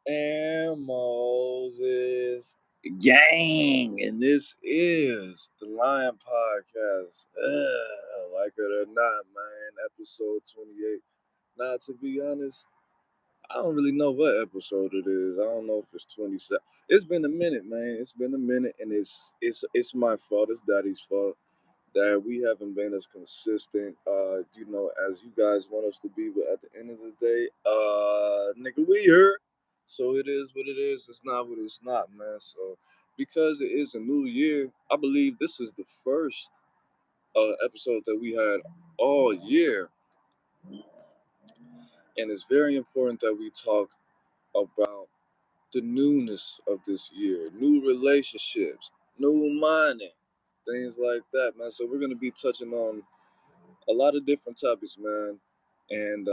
and Moses gang, and this is the Lion Podcast. Like it or not, man, episode 28. Now, to be honest, I don't really know what episode it is. I don't know if it's 27. It's been a minute, man. It's been a minute, and it's my fault. It's Daddy's fault that we haven't been as consistent, as you guys want us to be. But at the end of the day, nigga, we here. So it is what it is. It's not what it's not, man. So because it is a new year, I believe this is the first episode that we had all year, and it's very important that we talk about the newness of this year, new relationships, new money, things like that, man. So we're gonna be touching on a lot of different topics, man. And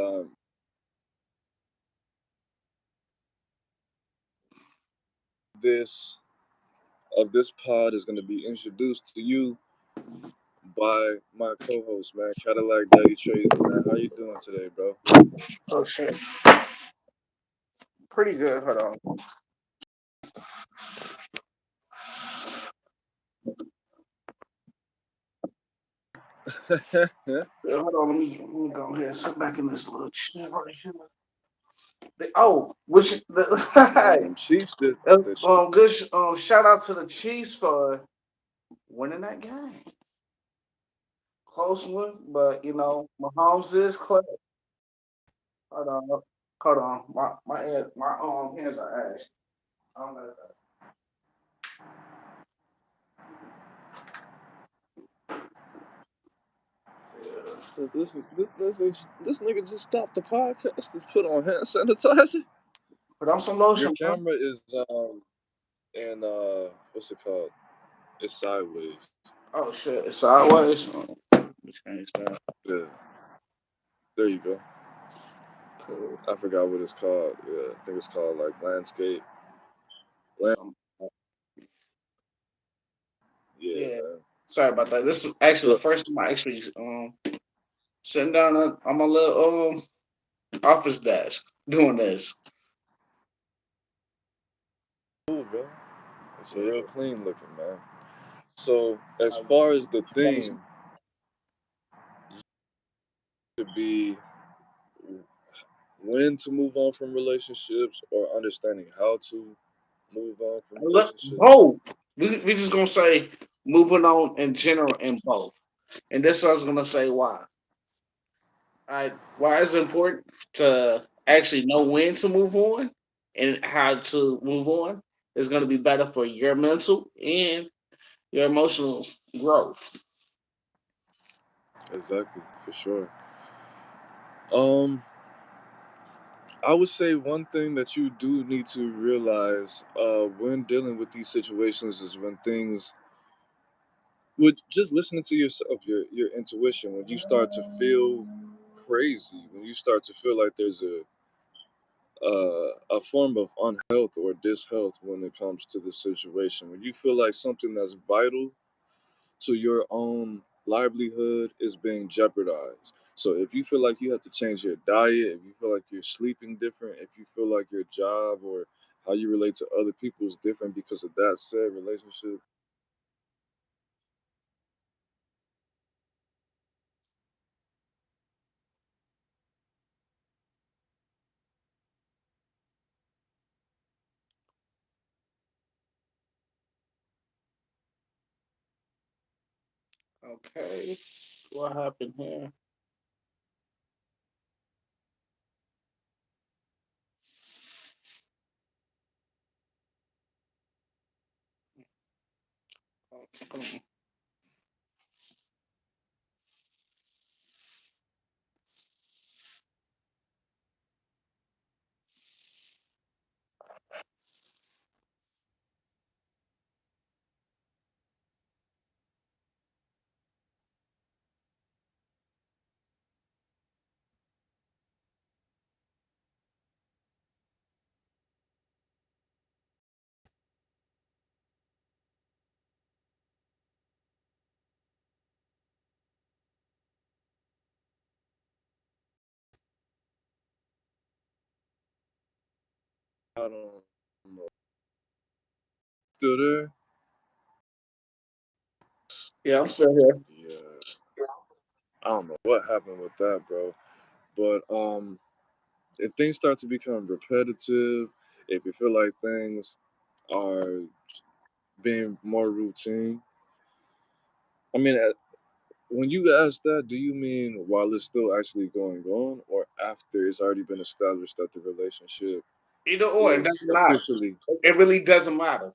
this this pod is going to be introduced to you by my co-host, man, Cadillac Daddy Trader, man. How you doing today, bro? Oh shit. Pretty good. Hold on. Yeah, hold on. Let me go ahead and sit back in this little chair right here. Which Man, them Chiefs did. The, good. Shout out to the Chiefs for winning that game. Close one, but Mahomes is close. Hold on. Hold on. My hands are ash. I don't know that. this nigga just stopped the podcast to put on hand sanitizer. Put on some Your lotion, bro. camera is and what's it called? It's sideways. Oh shit, it's sideways. Let change that. Yeah, there you go. Cool. I forgot what it's called. Yeah, I think it's called like landscape. Some- Yeah, Yeah. man. Sorry about that. This is actually the So, first time I actually sitting down on my little office desk doing this. cool, bro. It's a real Yeah. clean looking, man. So, as far as the Thanks. theme to be when to move on from relationships or understanding how to move on from Look, relationships. both. We just gonna say moving on in general in both, and this I was gonna say why. Why it's important to actually know when to move on and how to move on is gonna be better for your mental and your emotional growth. Exactly, for sure. Um, I would say one thing that you do need to realize when dealing with these situations is when things with just listening to yourself, your intuition, when you start to feel crazy, when you start to feel like there's a form of unhealth or dishealth when it comes to the situation, when you feel like something that's vital to your own livelihood is being jeopardized. So if you feel like you have to change your diet, if you feel like you're sleeping different, if you feel like your job or how you relate to other people is different because of that said relationship. Okay, what happened here? I don't know. Still there? Yeah, I'm still here. Yeah. I don't know what happened with that, bro. But if things start to become repetitive, if you feel like things are being more routine, I mean, when you ask that, do you mean while it's still actually going on, or after it's already been established that the relationship Either or, it is doesn't matter. officially? It really doesn't matter.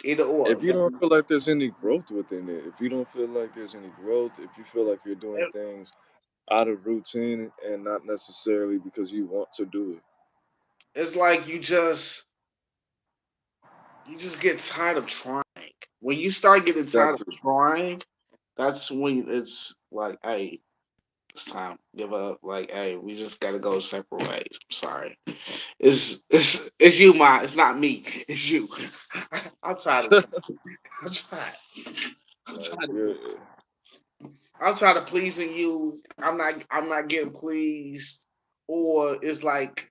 Either or. If you don't feel like there's any growth within it, if you don't feel like there's any growth, if you feel like you're doing things out of routine and not necessarily because you want to do it, It's like you just get tired of trying. When you start getting tired that's of it. trying, that's when it's like, hey, it's time. Give up. Like, hey, we just gotta go separate ways. I'm sorry. It's you, ma. It's not me. It's you. I'm tired of I'm tired. I'm Like tired of you're I'm tired of pleasing you. I'm not getting pleased. Or it's like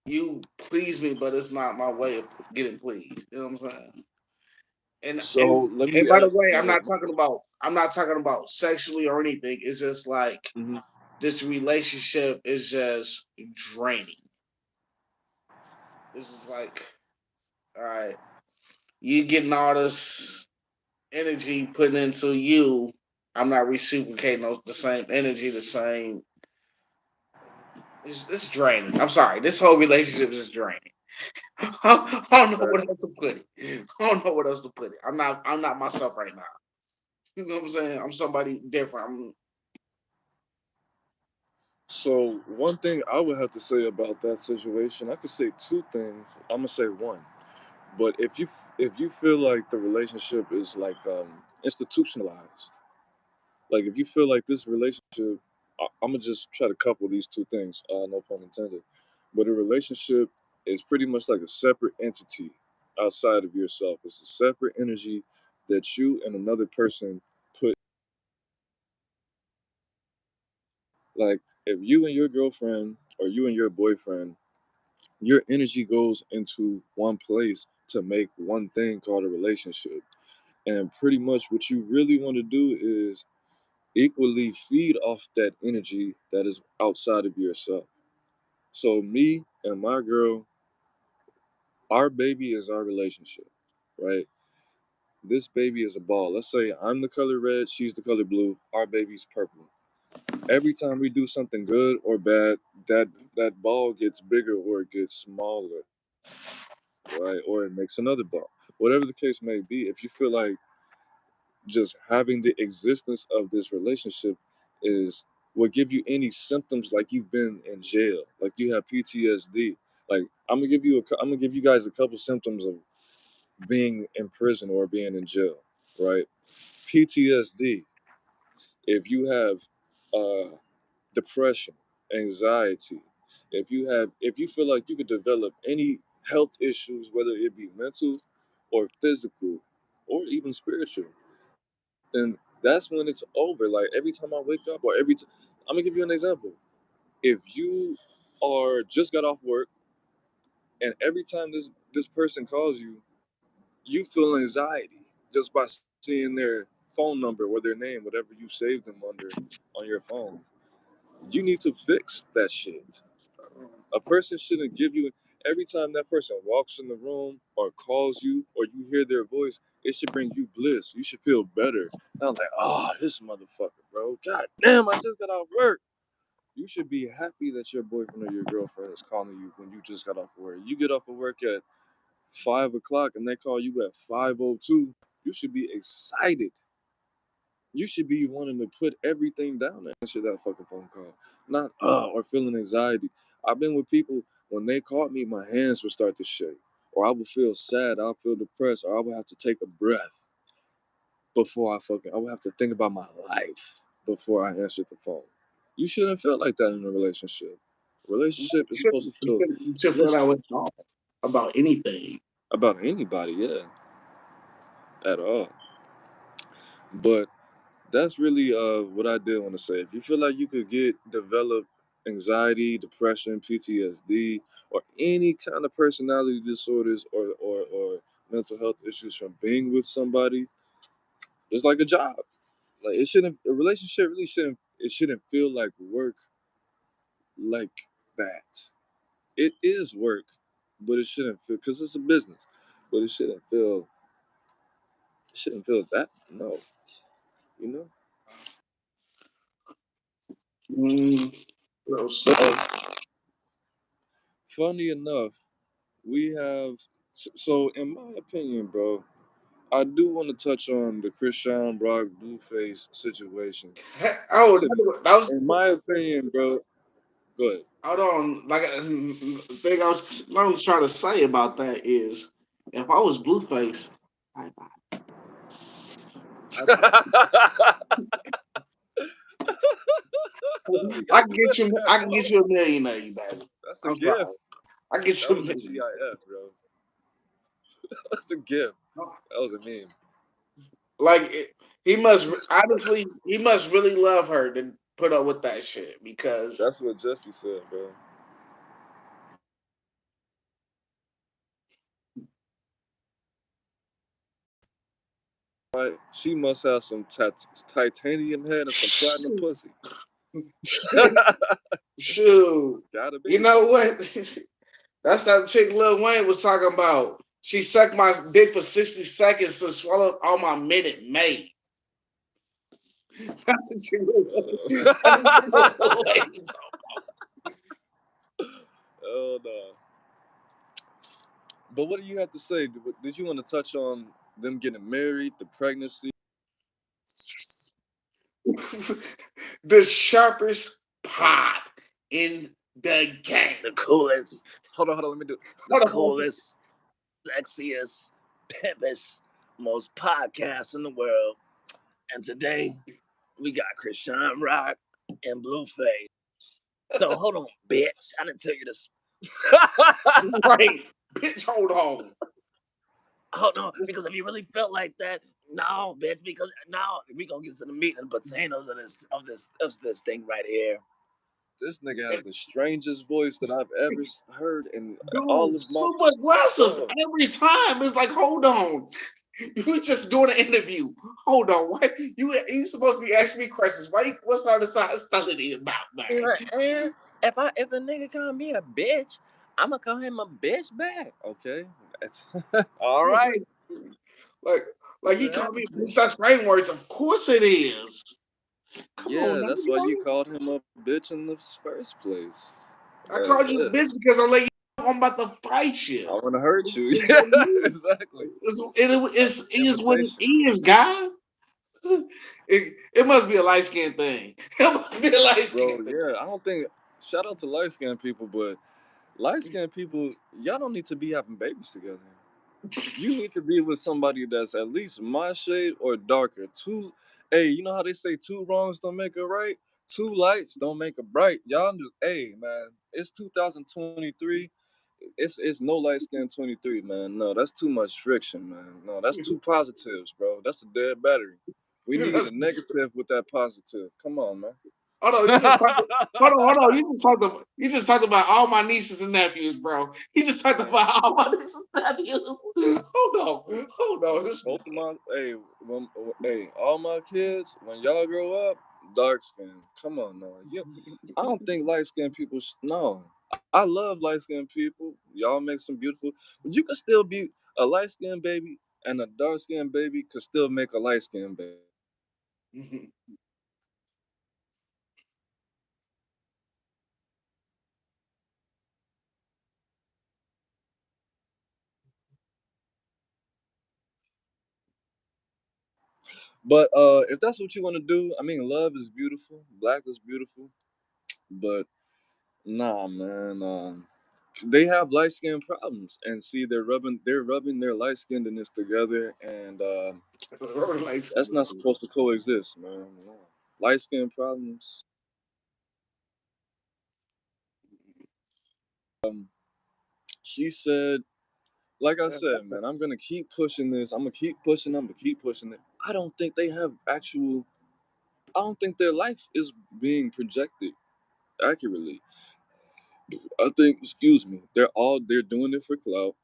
you please me, but it's not my way of getting pleased. You know what I'm saying? And and so let and me by the ask. way, Go I'm ahead. not talking about sexually or anything. It's just like Hmm. this relationship is just draining. This is like, all right, you getting all this energy put into you. I'm not reciprocating the same energy, the same. It's draining. I'm sorry. This whole relationship is draining. I don't know what else to put it. I don't know what else to put it. I'm not myself right now. You know what I'm saying? I'm somebody different. So one thing I would have to say about that situation, I could say two things. I'm gonna say one. But if you feel like the relationship is like institutionalized, like if you feel like this relationship, I'm gonna just try to couple these two things. No pun intended. But a relationship is pretty much like a separate entity outside of yourself. It's a separate energy that you and another person put. Like if you and your girlfriend or you and your boyfriend, your energy goes into one place to make one thing called a relationship. And pretty much what you really want to do is equally feed off that energy that is outside of yourself. So me and my girl, our baby is our relationship, right? This baby is a ball. Let's say I'm the color red, she's the color blue, our baby's purple. Every time we do something good or bad, that ball gets bigger or it gets smaller, right? Or it makes another ball. Whatever the case may be, if you feel like just having the existence of this relationship is will give you any symptoms like you've been in jail, like you have PTSD. Like I'm gonna give you guys a couple symptoms of being in prison or being in jail, right? PTSD. If you have depression, anxiety, if you feel like you could develop any health issues, whether it be mental or physical or even spiritual, then that's when it's over. Like every time I wake up, or I'm gonna give you an example. If you are just got off work, and every time this person calls you, you feel anxiety just by seeing their phone number or their name, whatever you saved them under on your phone. You need to fix that shit. A person shouldn't give you every time that person walks in the room or calls you or you hear their voice, it should bring you bliss. You should feel better. And I'm like, oh, this motherfucker, bro. God damn, I just got off work. You should be happy that your boyfriend or your girlfriend is calling you when you just got off work. You get off of work at 5 o'clock and they call you at 5:02. You should be excited. You should be wanting to put everything down and answer that fucking phone call. Not or feeling anxiety. I've been with people when they called me, my hands would start to shake. Or I would feel sad, I'll feel depressed, or I would have to take a breath before I would have to think about my life before I answered the phone. You shouldn't feel like that in a relationship. Relationship is supposed to feel You should feel that blissful way about anything. about anybody, yeah, at all. But that's really what I did want to say. If you feel like you could get develop anxiety, depression, PTSD, or any kind of personality disorders or mental health issues from being with somebody, it's like a job. Like it shouldn't a relationship really shouldn't feel like work like that. It is work, but it shouldn't feel because it's a business. But it shouldn't feel that no, you know. Mm, gross. But funny enough, we have so in my opinion, bro, I do want to touch on the Christian Brock Blueface situation. Oh, To, that was in my opinion, bro, good. hold on. Like the thing I was trying to say about that is, if I was Blueface, I, I, We I got can get you. that, I can get bro. you a million, of you, baby. That's a I'm sorry. gift. I get That you a was a million. GIF, bro. That's a gift. That was a meme. Like he must honestly, he must really love her to put up with that shit because That's what Jesse said, bro. Right? She must have some titanium head and some platinum shoot, pussy. shoot. Gotta You be. know what? That's that chick Lil Wayne was talking about. She sucked my dick for 60 seconds and swallowed all my Minute Maid. That's what she that's what she Lil Wayne was Oh no. But what do you have to say? Did you want to touch on them getting married, the pregnancy? talking. The sharpest pot in the game. The coolest. Hold on. Let me do the Hold on. coolest, sexiest, pimpest, most podcasts in the world. And today we got Krishan Rock and Blueface. No, hold on, bitch. I didn't tell you this. Right. Bitch, hold on. Oh no, because if you really felt like that, no, bitch, because now we gonna get to the meat and potatoes of this thing right here. This nigga has the strangest voice that I've ever heard in all Dude, of my super aggressive bro. every time. It's like, hold on. You just doing an interview. Hold on. Why you supposed to be asking me questions? What's all this hostility about, He man? like, and if a nigga call me a bitch, I'ma call him a bitch back. Okay, all right. like, See like he what called me happens, a man. bitch. That's rain words. Of course it is. Come on Yeah, now. that's why you called him a bitch in the first place. I called you a Yeah. bitch because I let you know I'm about to fight I you. want to hurt It's, you. it's, Yeah, exactly. That's it an is what it invitation, is, guy. It must be a light skin thing. It must be a light skin bro. thing. Yeah, I don't think. Shout out to light skinned people, but light skinned people, y'all don't need to be having babies together. You need to be with somebody that's at least my shade or darker. Two, hey, you know how they say two wrongs don't make a right? Two lights don't make a bright. Y'all do, hey, man, it's 2023. It's no light skin 23, man. No, that's too much friction, man. No, that's two positives, bro. That's a dead battery. We need a That's negative with that positive. Come on, man. hold on, you just talked. Hold on. You just talked about all my nieces and nephews, bro. You just talked Man, about all my nieces and nephews. Hold on. This man. both of my hey, all my kids, when y'all grow up, dark skin. Come on, no. I don't think light skinned people. No, I love light skinned people. Y'all make some beautiful, but you can still be a light skinned baby, and a dark skinned baby could still make a light skinned baby. But if that's what you want to do, I mean, love is beautiful, black is beautiful, but nah, man. They have light skin problems, and see, they're rubbing their light skinnedness together, and that's not supposed to coexist, man. No. Light skin problems. Um, she said, like I said, man, I'm gonna keep pushing this. I'm gonna keep pushing. I'm gonna keep pushing it. I don't think they have actual. I don't think their life is being projected. accurately. I think, excuse me, they're doing it for clout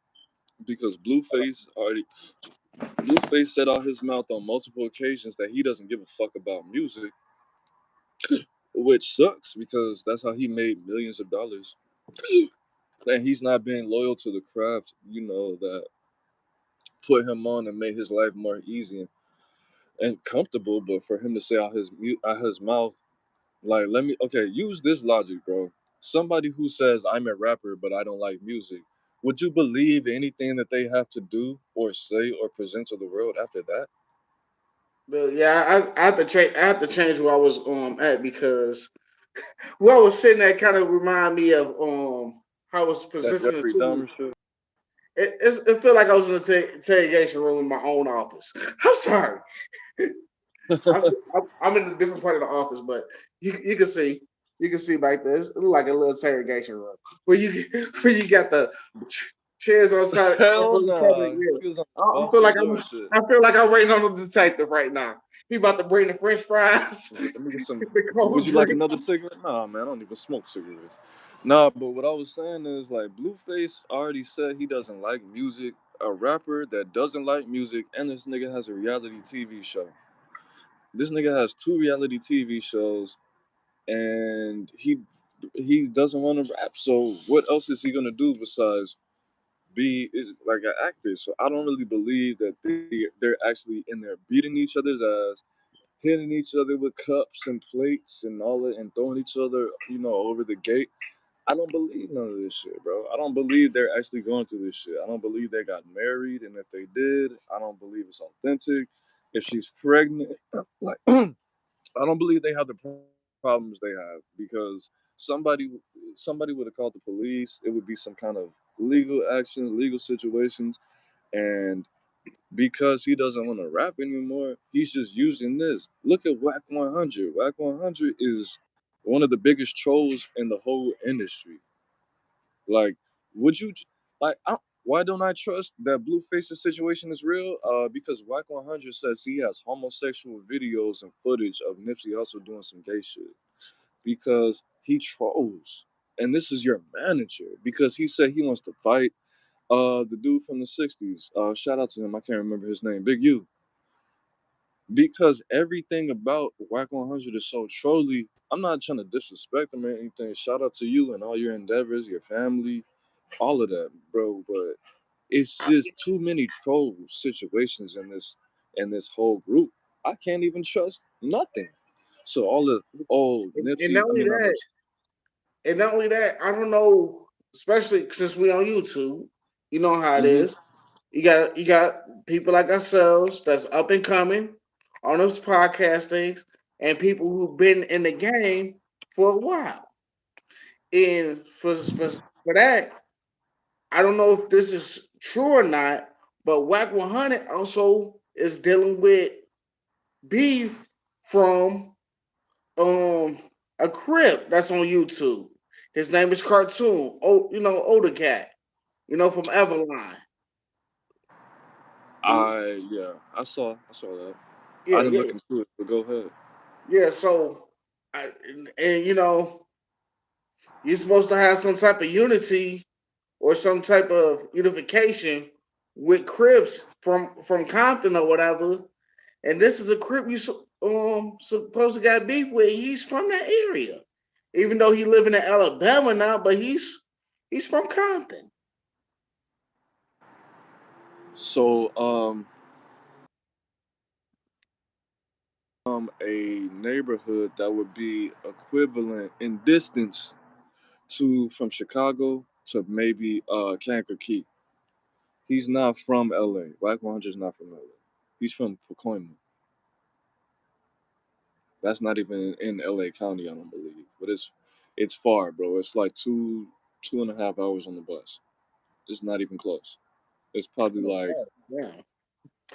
because Blueface said out his mouth on multiple occasions that he doesn't give a fuck about music, which sucks because that's how he made millions of dollars. And he's not being loyal to the craft, that put him on and made his life more easy and comfortable. But for him to say out his mouth, like, let me, okay, use this logic, bro. Somebody who says I'm a rapper but I don't like music, would you believe anything that they have to do or say or present to the world after that? But yeah, I have to change. I have to change where I was at because where I was sitting at kind of remind me of how I was That positioned. Jeffrey Dahmer shit. It felt like I was in an interrogation room in my own office. I'm sorry. I'm in a different part of the office, but you can see back there. It's like a little interrogation room where you where you got the chairs on side Hell on each other. nah. Yeah, He was on I feel Boston like doing shit. I feel like I'm waiting on the detective right now. He about to bring the French fries, Let me get some. the Would cold you like drink. another cigarette? Nah, man, I don't even smoke cigarettes. Nah, but what I was saying is like Blueface already said he doesn't like music. A rapper that doesn't like music, and this nigga has a reality TV show. This nigga has two reality TV shows, and he doesn't want to rap. So what else is he gonna do besides be is like an actor? So I don't really believe that they're actually in there beating each other's ass, hitting each other with cups and plates and all that, and throwing each other, over the gate. I don't believe none of this shit, bro. I don't believe they're actually going through this shit. I don't believe they got married, and if they did, I don't believe it's authentic. If she's pregnant, like I don't believe they have the problems they have because somebody would have called the police. It would be some kind of legal actions, legal situations, and because he doesn't want to rap anymore, he's just using this. Look at Whack 100. Whack 100 is one of the biggest trolls in the whole industry. Like, would you like? Why don't I trust that Blueface's situation is real? Because Whack 100 says he has homosexual videos and footage of Nipsey Hussle doing some gay shit. Because he trolls, and this is your manager. Because he said he wants to fight the dude from the '60s. Shout out to him. I can't remember his name. Big U, because everything about Whack 100 is so trolly. I'm not trying to disrespect him or anything. Shout out to you and all your endeavors, your family, all of that, bro. But it's just too many troll situations in this whole group. I can't even trust nothing. So all the And Nipsey, not I only mean not that, Nipsey. I don't know, especially since we on YouTube, you know how it Hmm. is. You got people like ourselves that's up and coming on those podcast things, and people who've been in the game for a while. And for that, I don't know if this is true or not, but Whack 100 also is dealing with beef from um a crip that's on YouTube. His name is Cartoon. Oh, older cat. From Everline. I saw that. I Yeah, didn't yeah, look into it, but go ahead. yeah. So, and you're supposed to have some type of unity or some type of unification with Crips from Compton or whatever. And this is a Crip supposed to got beef with. He's from that area, even though he living in Alabama now, but he's from Compton. So a neighborhood that would be equivalent in distance to from Chicago to maybe Kankakee. He's not from LA. Black 100 is not from LA. He's from Pacoima. That's not even in LA County, I don't believe. But it's far, bro. It's like 2.5 hours on the bus. It's not even close. It's probably like Yeah.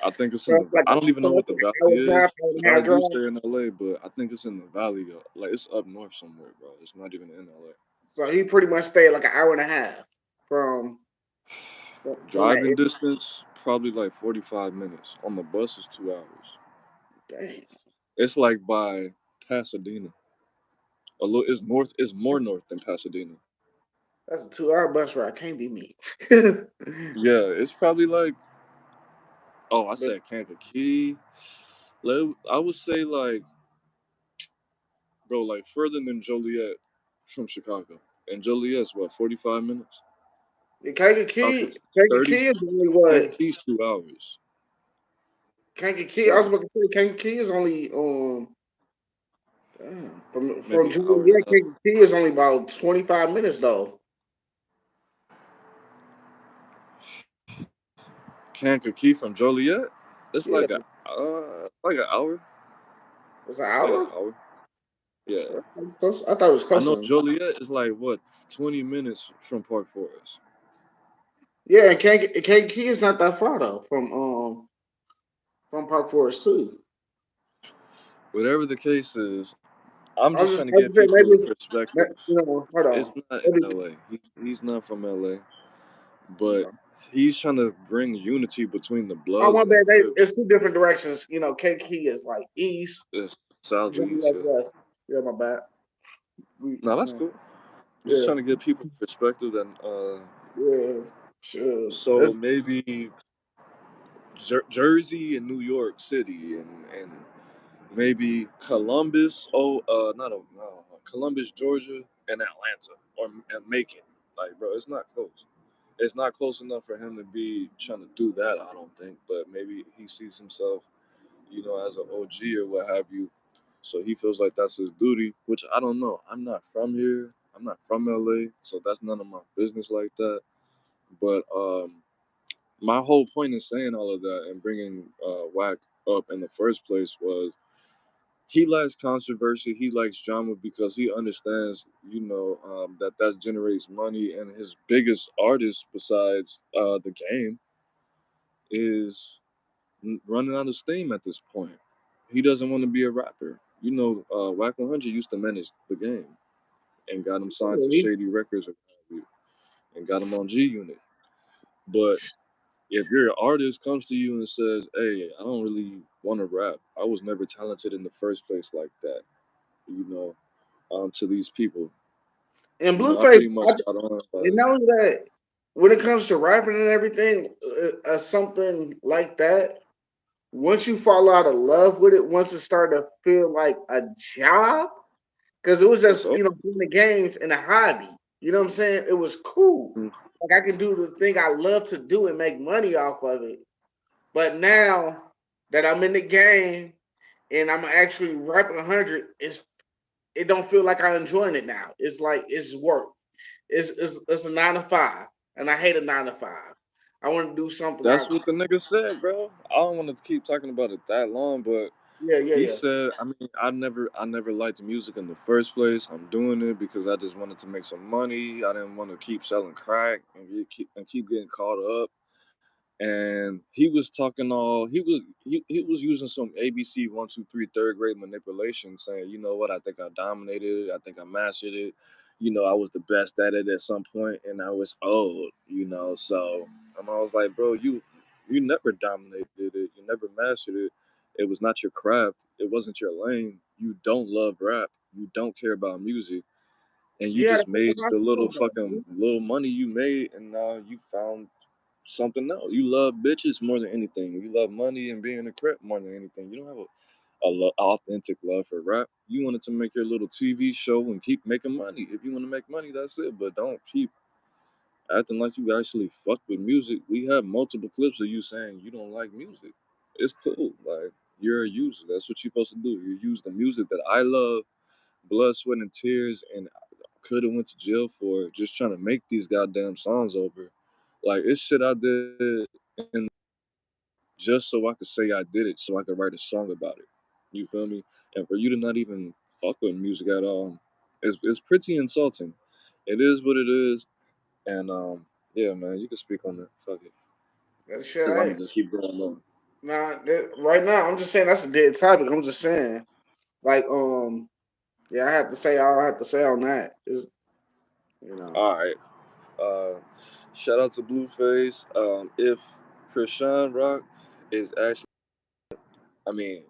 I think it's So in the. it's like I don't even so know what it's the like valley an hour drive, is hour and because a I half do drive. stay in LA, but I think it's in the valley. Like it's up north somewhere, bro. It's not even in LA. So he pretty much stayed like an hour and a half from from that Driving distance probably like 45 minutes. On the bus is 2 hours. area. Dang. It's like by Pasadena. A little, it's north. It's more That's, north than Pasadena. that's a 2 hour bus ride. Can't be me. Yeah, it's probably like, oh, I But said Kankakee. I would say like, bro, like further than Joliet from Chicago. And Joliet's what, 45 minutes? Oh, it's 30. Kankakee is only what? Kankakee's 2 hours. Kankakee. I was So about to say Kankakee is only damn, from maybe an hour and a Juliet. half. Kankakee is only about 25 minutes though. Kankakee from Joliet? It's Yeah, like an hour. it's an It's like an hour. hour. Yeah. It's close. I thought it was I know closer. Joliet is like what, 20 minutes from Park Forest. Yeah, and Kankakee is not that far though from Park Forest too. Whatever the case is, I'm I was just just, trying to I was get just saying people maybe it's perspective. hold It's on. not in Maybe, LA. He's not from LA, but he's trying to bring unity between the oh Bloods my and the bad. Crips. It's two different directions. Kankakee is like east, It's southeast. Joliet Yeah. west. Yeah, my bad. No, that's Yeah, cool. I'm just yeah, trying to get people perspective, and yeah. Sure. so maybe Jersey and New York City, and maybe Columbus. Oh, not a no, Columbus, Georgia, and Atlanta, or and Macon. Like, bro, it's not close. It's not close enough for him to be trying to do that. I don't think, but maybe he sees himself, as an OG or what have you. So he feels like that's his duty, which I don't know. I'm not from here. I'm not from LA, so that's none of my business like that. But my whole point in saying all of that and bringing Whack up in the first place was he likes controversy. He likes drama because he understands, that generates money. And his biggest artist besides the game is running out of steam at this point. He doesn't want to be a rapper. Whack 100 used to manage the game and got him signed to He, Shady Records and got him on G Unit. But if your artist comes to you and says, "Hey, I don't really want to rap. I was never talented in the first place like that," you know, to these people, and I Blueface, pretty much got on you like, know that when it comes to rapping and everything, something like that, once you fall out of love with it, once it started to feel like a job, because it was it's just over. playing the games and a hobby. You know what I'm saying? It was cool. Mm. Like I can do the thing I love to do and make money off of it. But now that I'm in the game and I'm actually rapping 100, it don't feel like I'm enjoying it now. It's like it's work. It's a 9 to 5, and I hate a 9 to 5. I want to do something. That's what the nigga said, bro. I don't want to keep talking about it that long, but Yeah, yeah, he yeah. said, I mean, I never liked music in the first place. I'm doing it because I just wanted to make some money. I didn't want to keep selling crack and keep getting caught up. And he was talking all he was using some ABC 1, 2, 3 third grade manipulation, saying, you know what, I think I dominated it, I think I mastered it, I was the best at it at some point, and I was old, so I was like, bro, you never dominated it, you never mastered it. It was not your craft, it wasn't your lane. You don't love rap, you don't care about music, and you Yeah, just that's made how I the little feel fucking little money you made, and now you found something else. You love bitches more than anything. You love money and being a crip more than anything. You don't have authentic love for rap. You wanted to make your little TV show and keep making money. If you want to make money, that's it. But don't keep acting like you actually fuck with music. We have multiple clips of you saying you don't like music. It's cool. Like, you're a user. That's what you're supposed to do. You use the music that I love, blood, sweat, and tears, and could have went to jail for just trying to make these goddamn songs over. Like, it's shit I did in the past just so I could say I did it, so I could write a song about it. You feel me? And for you to not even fuck with music at all, it's pretty insulting. It is what it is, and yeah, man, you can speak on that. Fuck it, that shit. because I'm Hey, gonna just keep going on. nah, right now I'm just saying that's a dead topic. I'm just saying, like, yeah, I have to say all I have to say on that is, you know, All right, uh, shout out to Blueface. If Krishan Rock is actually, I mean,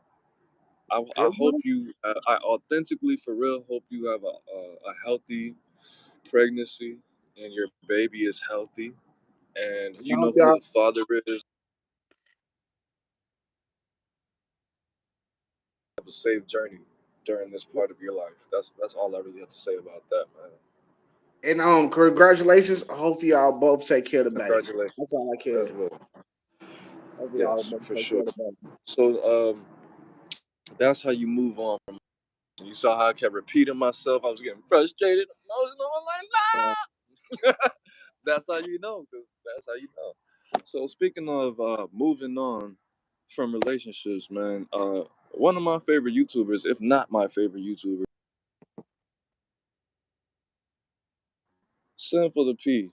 I hope Really? you. I authentically, for real, hope you have a healthy pregnancy and your baby is healthy, and And I you hope know who y'all. the father is. Have a safe journey during this part of your life. That's all I really have to say about that, man. And congratulations. I hope y'all both take care of the baby. Congratulations That's all I as care. well. Hope y'all Yes, both for take care sure. of the baby. So that's how you move on from. You saw how I kept repeating myself. I was getting frustrated, emotional. I'm Uh, like, nah. That's how you know, because that's how you know. So speaking of moving on from relationships, man, one of my favorite YouTubers, if not my favorite YouTuber, Simple to P,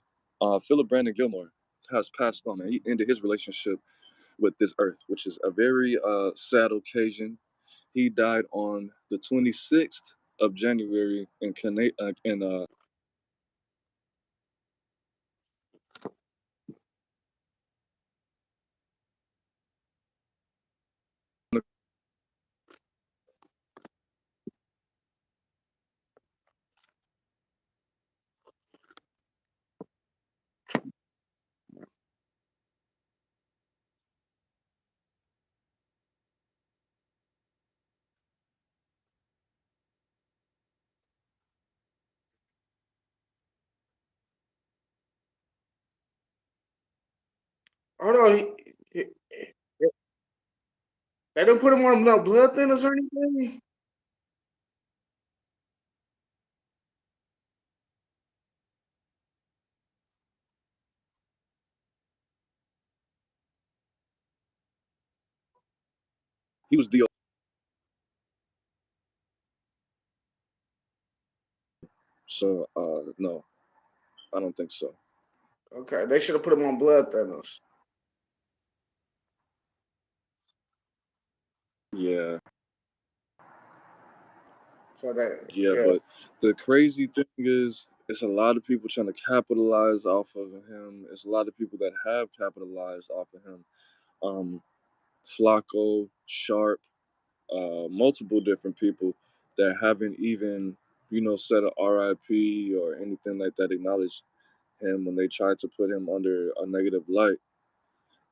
Philip Brandon Gilmore, has passed on, and he ended his relationship with this earth, which is a very sad occasion. He died on the 26th of January in Hold on. They didn't put him on no blood thinners or anything. he was the so no, I don't think so. Okay, they should have put him on blood thinners. Yeah, So that yeah, yeah. but the crazy thing is, it's a lot of people trying to capitalize off of him. It's a lot of people that have capitalized off of him. Um, Flacco, Sharp, multiple different people that haven't even, said a RIP or anything like that, acknowledged him when they tried to put him under a negative light.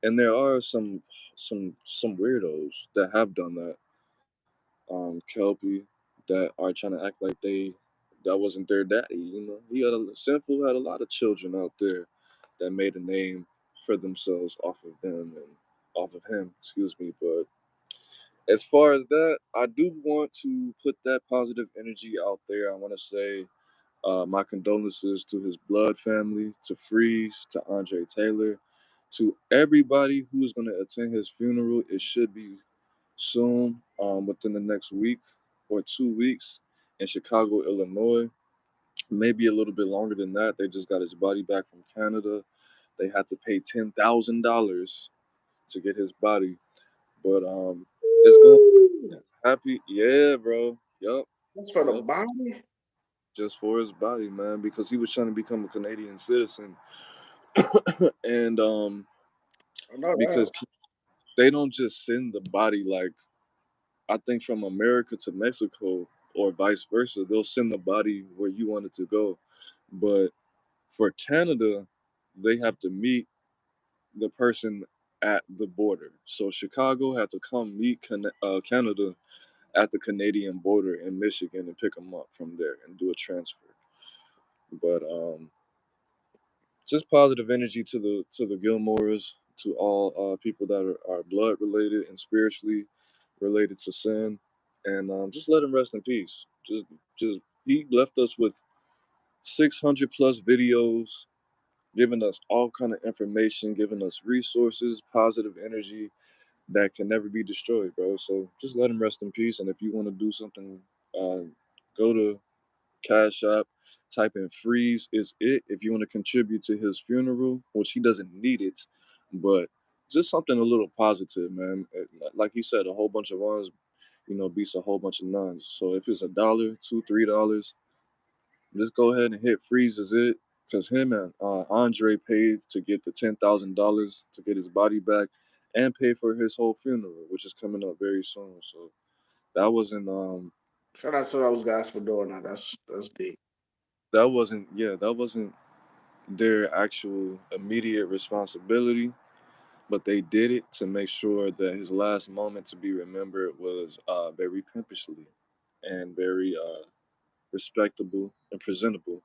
And there are some weirdos that have done that. Kelpie that are trying to act like that wasn't their daddy. He had Sinful had a lot of children out there that made a name for themselves off of them and off of him. Excuse me, but as far as that, I do want to put that positive energy out there. I want to say my condolences to his blood family, to Freeze, to Andre Taylor, to everybody who is going to attend his funeral. It should be soon, within the next week or 2 weeks in Chicago, Illinois. Maybe a little bit longer than that. They just got his body back from Canada. They had to pay $10,000 to get his body, but it's going Woo! happy. Yeah, bro. Yup, That's for the yup. body. Just for his body, man, because he was trying to become a Canadian citizen, and I know that. because they don't just send the body like I think from America to Mexico or vice versa. They'll send the body where you want it to go. But for Canada, they have to meet the person at the border. So Chicago had to come meet Canada at the Canadian border in Michigan and pick them up from there and do a transfer. But just positive energy to the Gilmores, to all people that are blood related and spiritually related to sin, and just let him rest in peace. Just he left us with 600 plus videos, giving us all kind of information, giving us resources, positive energy that can never be destroyed, bro. So just let him rest in peace. And if you want to do something, uh, go to Cash App, type in freeze is it if you want to contribute to his funeral, which he doesn't need it, but just something a little positive, man. Like he said, a whole bunch of ones, beats a whole bunch of nuns. So if it's a dollar, $2, $3, just go ahead and hit freeze is it. Because him and Andre paid to get the $10,000 to get his body back and pay for his whole funeral, which is coming up very soon. So That wasn't Shout out to those guys for doing that. That's deep. that wasn't their actual immediate responsibility, but they did it to make sure that his last moment to be remembered was very pimpishly and very respectable and presentable.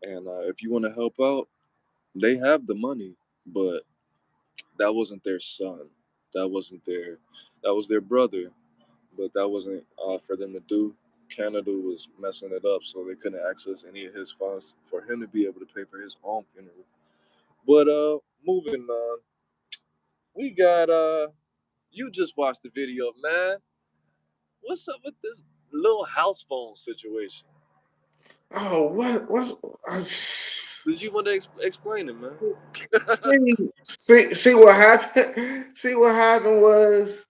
And if you want to help out, they have the money, but that wasn't their son. That wasn't their. That was their brother, but that wasn't for them to do. Canada was messing it up, so they couldn't access any of his funds for him to be able to pay for his own funeral. But moving on, we got you just watched the video, man. What's up with this little house phone situation? Oh, what's Did you want to explain it, man? see what happened? See what happened was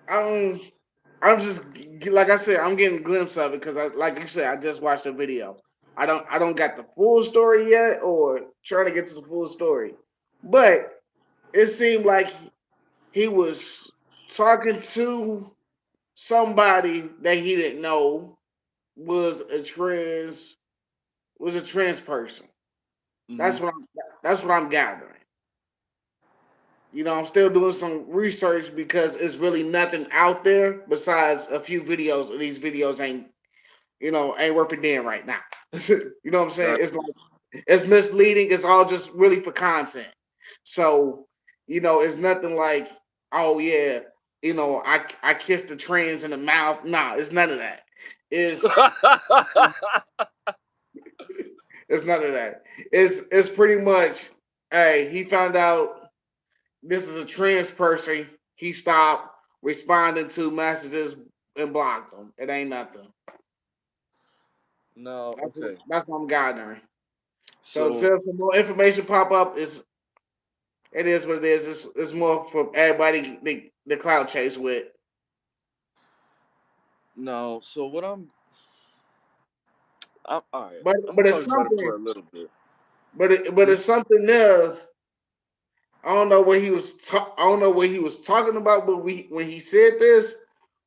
I'm I'm just like I said, I'm getting a glimpse of it because I like you said, I just watched the video. I don't got the full story yet or trying to get to the full story. But it seemed like he was talking to somebody that he didn't know was a trans was a trans person. Hmm. That's what I'm gathering. I'm still doing some research because it's really nothing out there besides a few videos, and these videos ain't worth a damn right now. You know what I'm saying? It's Exactly. like it's misleading. It's all just really for content. So, it's nothing like, oh yeah, I kissed the trans in the mouth. Nah, it's none of that. It's it's none of that. It's pretty much, hey, he found out this is a trans person. He stopped responding to messages and blocked them. It ain't nothing. No, That's what, okay. that's what I'm gathering. So So until some more information pop up, it is what it is. It's more for everybody the cloud chase with. no, so what I'm all right. But I'm gonna but talk it's about it something. for a little bit. But Hmm? it's something there. I don't know what he was. I don't know what he was talking about. But when he said this,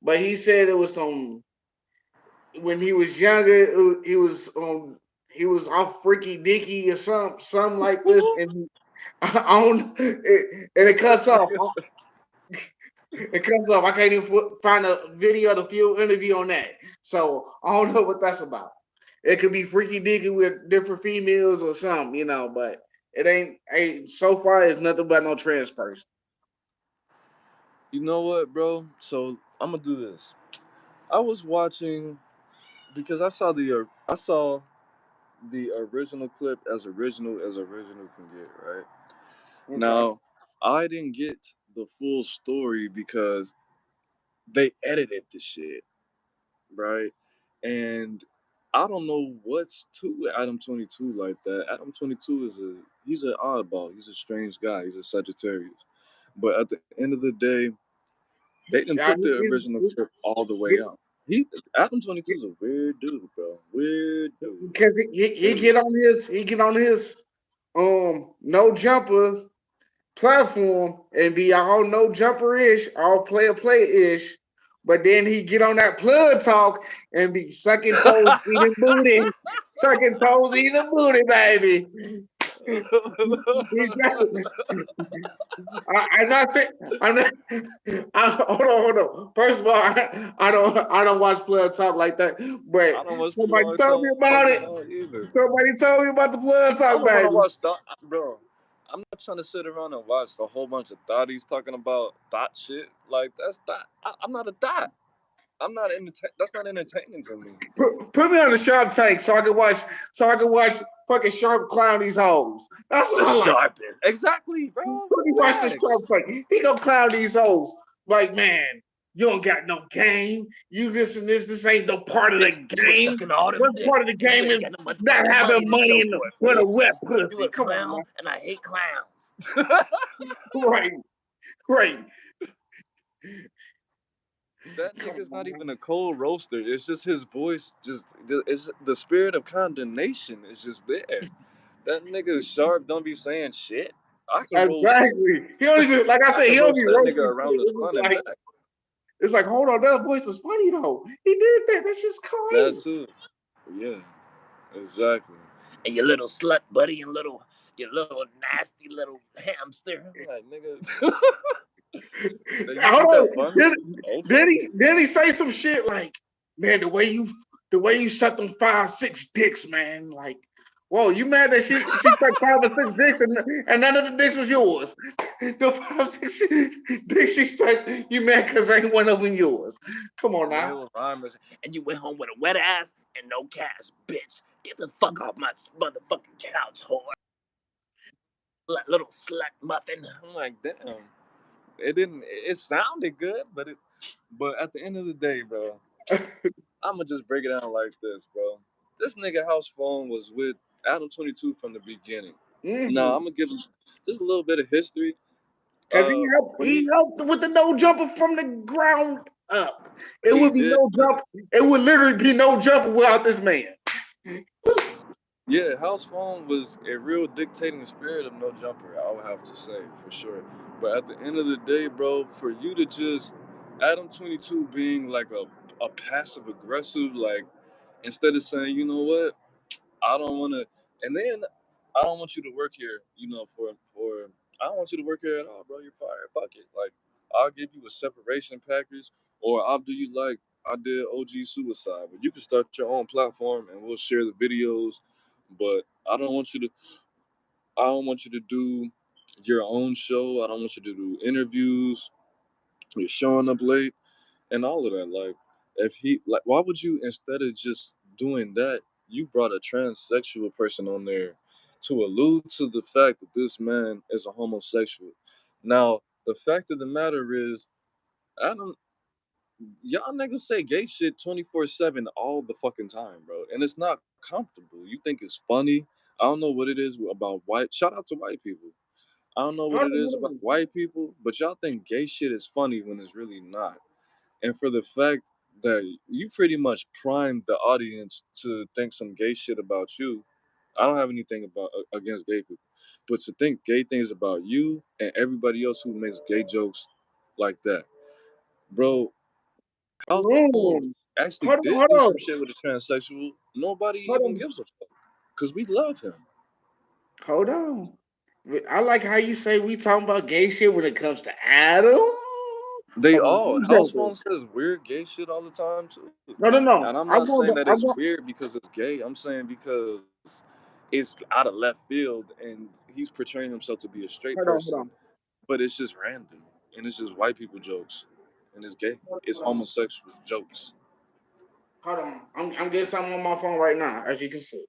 but he said it was some when he was younger. He was off freaky dicky or something like this, and I don't. And it cuts This off. nigga said- It cuts off. I can't even find a video, the full interview on that. So I don't know what that's about. It could be freaky dicky with different females or something, but it ain't so far it's nothing but no trans person. you know what, bro? So I'm gonna do this. I was watching because I saw the original clip as original can get, right? Okay. Now, I didn't get the full story because they edited the shit, right? And I don't know what's to Adam 22 like that. Adam 22 he's an oddball. He's a strange guy. He's a Sagittarius. But at the end of the day, they didn't Yeah, put the original clip all the way out. He Adam 22 is a weird dude, bro. Weird dude. because he Very weird. get on his no jumper platform and be all no jumper ish, all player ish. But then he get on that plug talk and be sucking toes, eating booty, sucking toes, eating booty, baby. I'm not saying I'm not. Hold on. First of all, I don't watch plug talk like that. But I don't watch somebody Plug told me Talk about at it. all either. Somebody told me about the plug I talk, don't want to baby. watch thought, bro. I'm not trying to sit around and watch a whole bunch of thotties talking about thought shit. Like that's not. I'm not a thought. I'm not That's not entertaining to me. Put me on the Sharp Tank so I can watch. So I can watch fucking Sharp clown these hoes. That's what The I like. sharpest. Exactly, bro. Put me watch the Facts. Sharp Tank. He gonna clown these hoes. Like, man, you don't got no game. You this and this. This ain't no part of the Bitch, you was game. sucking all them What dicks, part of the and you game ain't is got no not motherfucking having money to money show in the for it, with a wet bitch. You pussy? a Come on, clown, man. and I hate clowns. Right, right. That Come nigga's not on, even a cold roaster. It's just his voice. It's the spirit of condemnation is just there. That nigga sharp don't be saying shit. I can roast. exactly. He don't even like I I said. He can don't be roast that nigga roasting shit. around the It's just sun and like back. It's like, hold on, that voice is funny though. He did that. That's just That crazy. too. Yeah, exactly. And your little slut buddy and your little nasty little hamster. I'm like, nigga, you Hold think that's on. funny? Did, Okay. did he say some shit like, man, the way you suck them 5, 6 dicks, man? Like, whoa, you mad that she sucked 5 or 6 dicks and none of the dicks was yours? The 5, 6 dicks she sucked, you mad because ain't one of them yours? Come on And then now. he'll rhyme and you went home with a wet ass and no cash, bitch. Get the fuck off my motherfucking couch, whore. Little slut muffin. I'm like, damn. It didn't. It sounded good, but at the end of the day, bro, I'ma just break it down like this, bro. This nigga house phone was with Adam 22 from the beginning. Now I'm Mm-hmm. gonna give him just a little bit of history. Cause he helped, When he he, helped with the no jumper from the ground up. It he would be did, no jump. It would literally be no jumper without this man. yeah, house phone was a real dictating spirit of no jumper. I would have to say for sure. But at the end of the day, bro, for you to just Adam 22 being like a passive aggressive, like instead of saying, you know what, I don't want to, and then I don't want you to work here. For I don't want you to work here at all, bro. You're fired. Fuck it. Like I'll give you a separation package, or I'll do you like I did OG Suicide. But you can start your own platform, and we'll share the videos. But I don't want you to do your own show. I don't want you to do interviews. You're showing up late and all of that. Like, if he like, why would you instead of just doing that, you brought a transsexual person on there to allude to the fact that this man is a homosexual. Now, the fact of the matter is, Adam, y'all niggas say gay shit 24/7 all the fucking time, bro, and it's not comfortable. You think it's funny? I don't know what it is about white. Shout out to white people. I don't know what Hold it on, is hold about on. white people, but y'all think gay shit is funny when it's really not. And for the fact that you pretty much primed the audience to think some gay shit about you, I don't have anything against gay people, but to think gay things about you and everybody else who makes gay jokes like that, bro. House Phone Mm. actually Hold on, did hold do on, some shit with a transsexual. Nobody hold even on, gives a fuck because we love him. hold on. I like how you say we talking about gay shit when it comes to Adam. They Come on, all you House joking? Phone says weird gay shit all the time too. No, no, And no. I'm not I'm saying going. that it's I'm going. weird because it's gay. I'm saying because it's out of left field and he's portraying himself to be a straight Hold on, person, hold on, but it's just random and it's just white people jokes and it's gay. It's hold on. homosexual jokes. Hold on. I'm getting something on my phone right now, as you can see.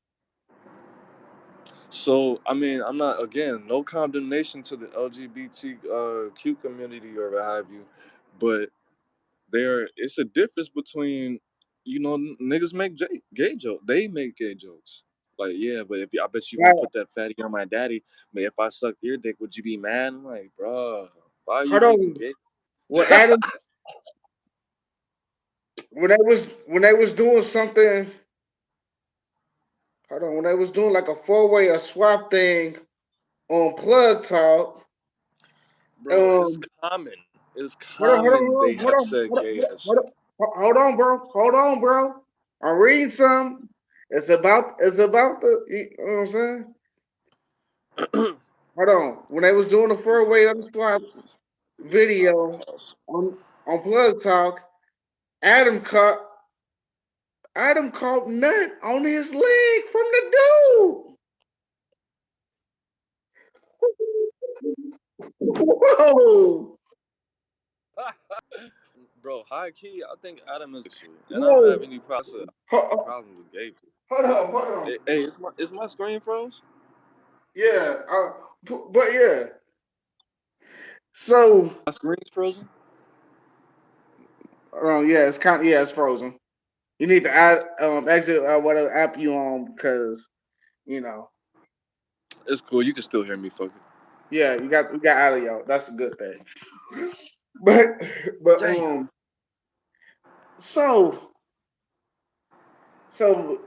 So I mean, I'm not again no condemnation to the LGBTQ community or what have you, but it's a difference between niggas make gay jokes. They make gay jokes. Like yeah, but if I bet you won't put Right. that fatty on my daddy, but if I sucked your dick, would you be mad? I'm like, bro, why are you Hold making on. gay? When Adam, when they was doing something. Hold on. When they was doing like a four-way or swap thing on Plug Talk. Bro, it's Um. common. It's Hold on. Hold on. common they Hold have on. said Hold on. gay Hold on. ass Hold shit. on. Hold on, bro. Hold on, bro. I'm reading some. It's about the. You know what I'm saying? Hold on. When they was doing the Let me four-way finish or that. swap Give me some video alcohol. on Plug Talk, Adam caught Adam caught nut on his leg from the dude. Whoa, Bro, high key, I think Adam is sexual, and I don't have whoa. any Ho- problems with gay people. Hold on, hold on. Hey, is my screen froze? Yeah, but yeah. So, My screen's frozen. yeah, it's frozen. You need to add exit whatever app you on because you know, It's cool. You can still hear me. Fuck it. yeah, you got audio. That's a good thing. But but Damn. so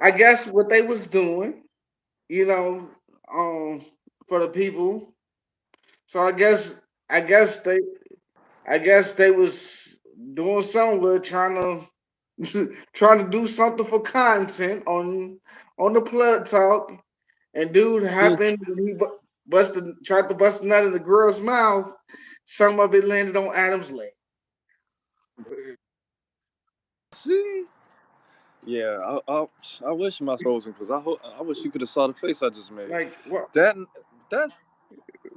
I guess what they was doing, you know, um, for the people. So I guess they doing something with trying to do something for content on the plug talk, and dude Mm. happened when he tried to bust a nut in the girl's mouth. Some of it landed on Adam's leg. See? Yeah, I wish my frozen because I wish you could have saw the face I just made. Like what? That that's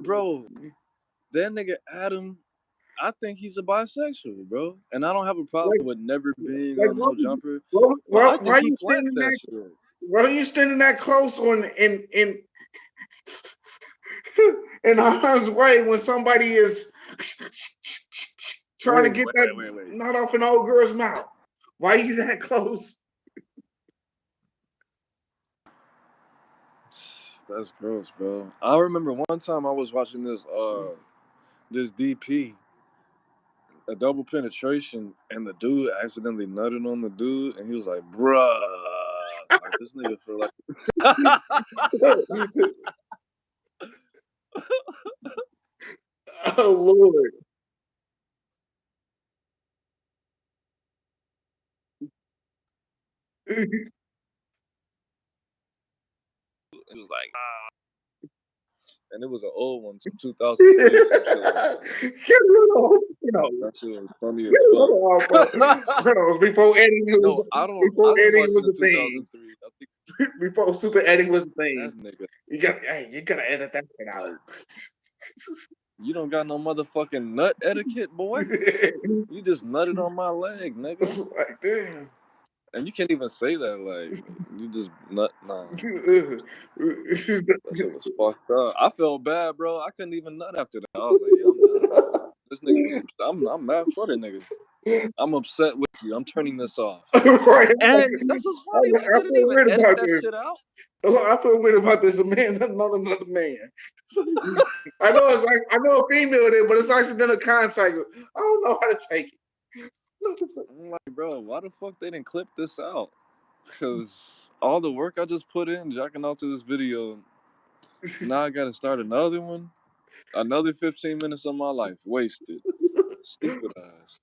bro. That nigga Adam, I think he's a bisexual, bro. And I don't have a problem Like with never being like on No Jumper, but why, I why think he you planned standing that that shit. why are you standing that close on in harm's way when somebody is trying to Wait, get wait, that wait, wait, wait. nut off an old girl's mouth? Why are you that close? That's gross, bro. I remember one time I was watching this DP, a double penetration, and the dude accidentally nutted on the dude, and he was like, "Bruh, like this nigga feel like." Oh Lord. He was like, and it was an old one from 2003 or some shit like that. Get rid of, you know, That shit was funny get as rid of all fuck. before editing No, before I didn't editing watch it was in a thing. 2003. I think Before super editing was a thing. that nigga, You gotta edit that shit out. like, you don't got no motherfucking nut etiquette, boy. You just nutted on my leg, nigga. Like damn. And you can't even say that, like, you just nut. Nah, that shit was fucked up. I felt bad, bro. I couldn't even nut after that. I was like, yeah, I'm done. This nigga was, I'm mad for the nigga. I'm upset with you. I'm turning this off. Right. And that's what's funny. They I didn't feel even weird edit about that this. shit out. I feel weird about this. A man, not another man. I know it's like I know a female there, but it's accidental contact. I don't know how to take it. I'm like, bro, why the fuck they didn't clip this out? Because all the work I just put in jacking off to this video, now I gotta start another one. Another 15 minutes of my life wasted. Stupid ass.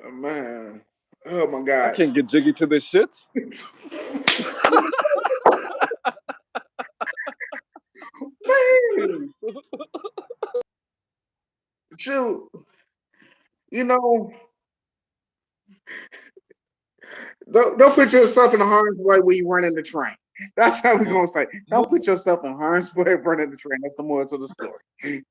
Oh, man. Oh my I god. can't get jiggy to this shit. Man, shoot. You know, don't put yourself in harm's way when you run in the train. That's how we're gonna say. Don't put yourself in harm's way running the train. That's the moral to the story.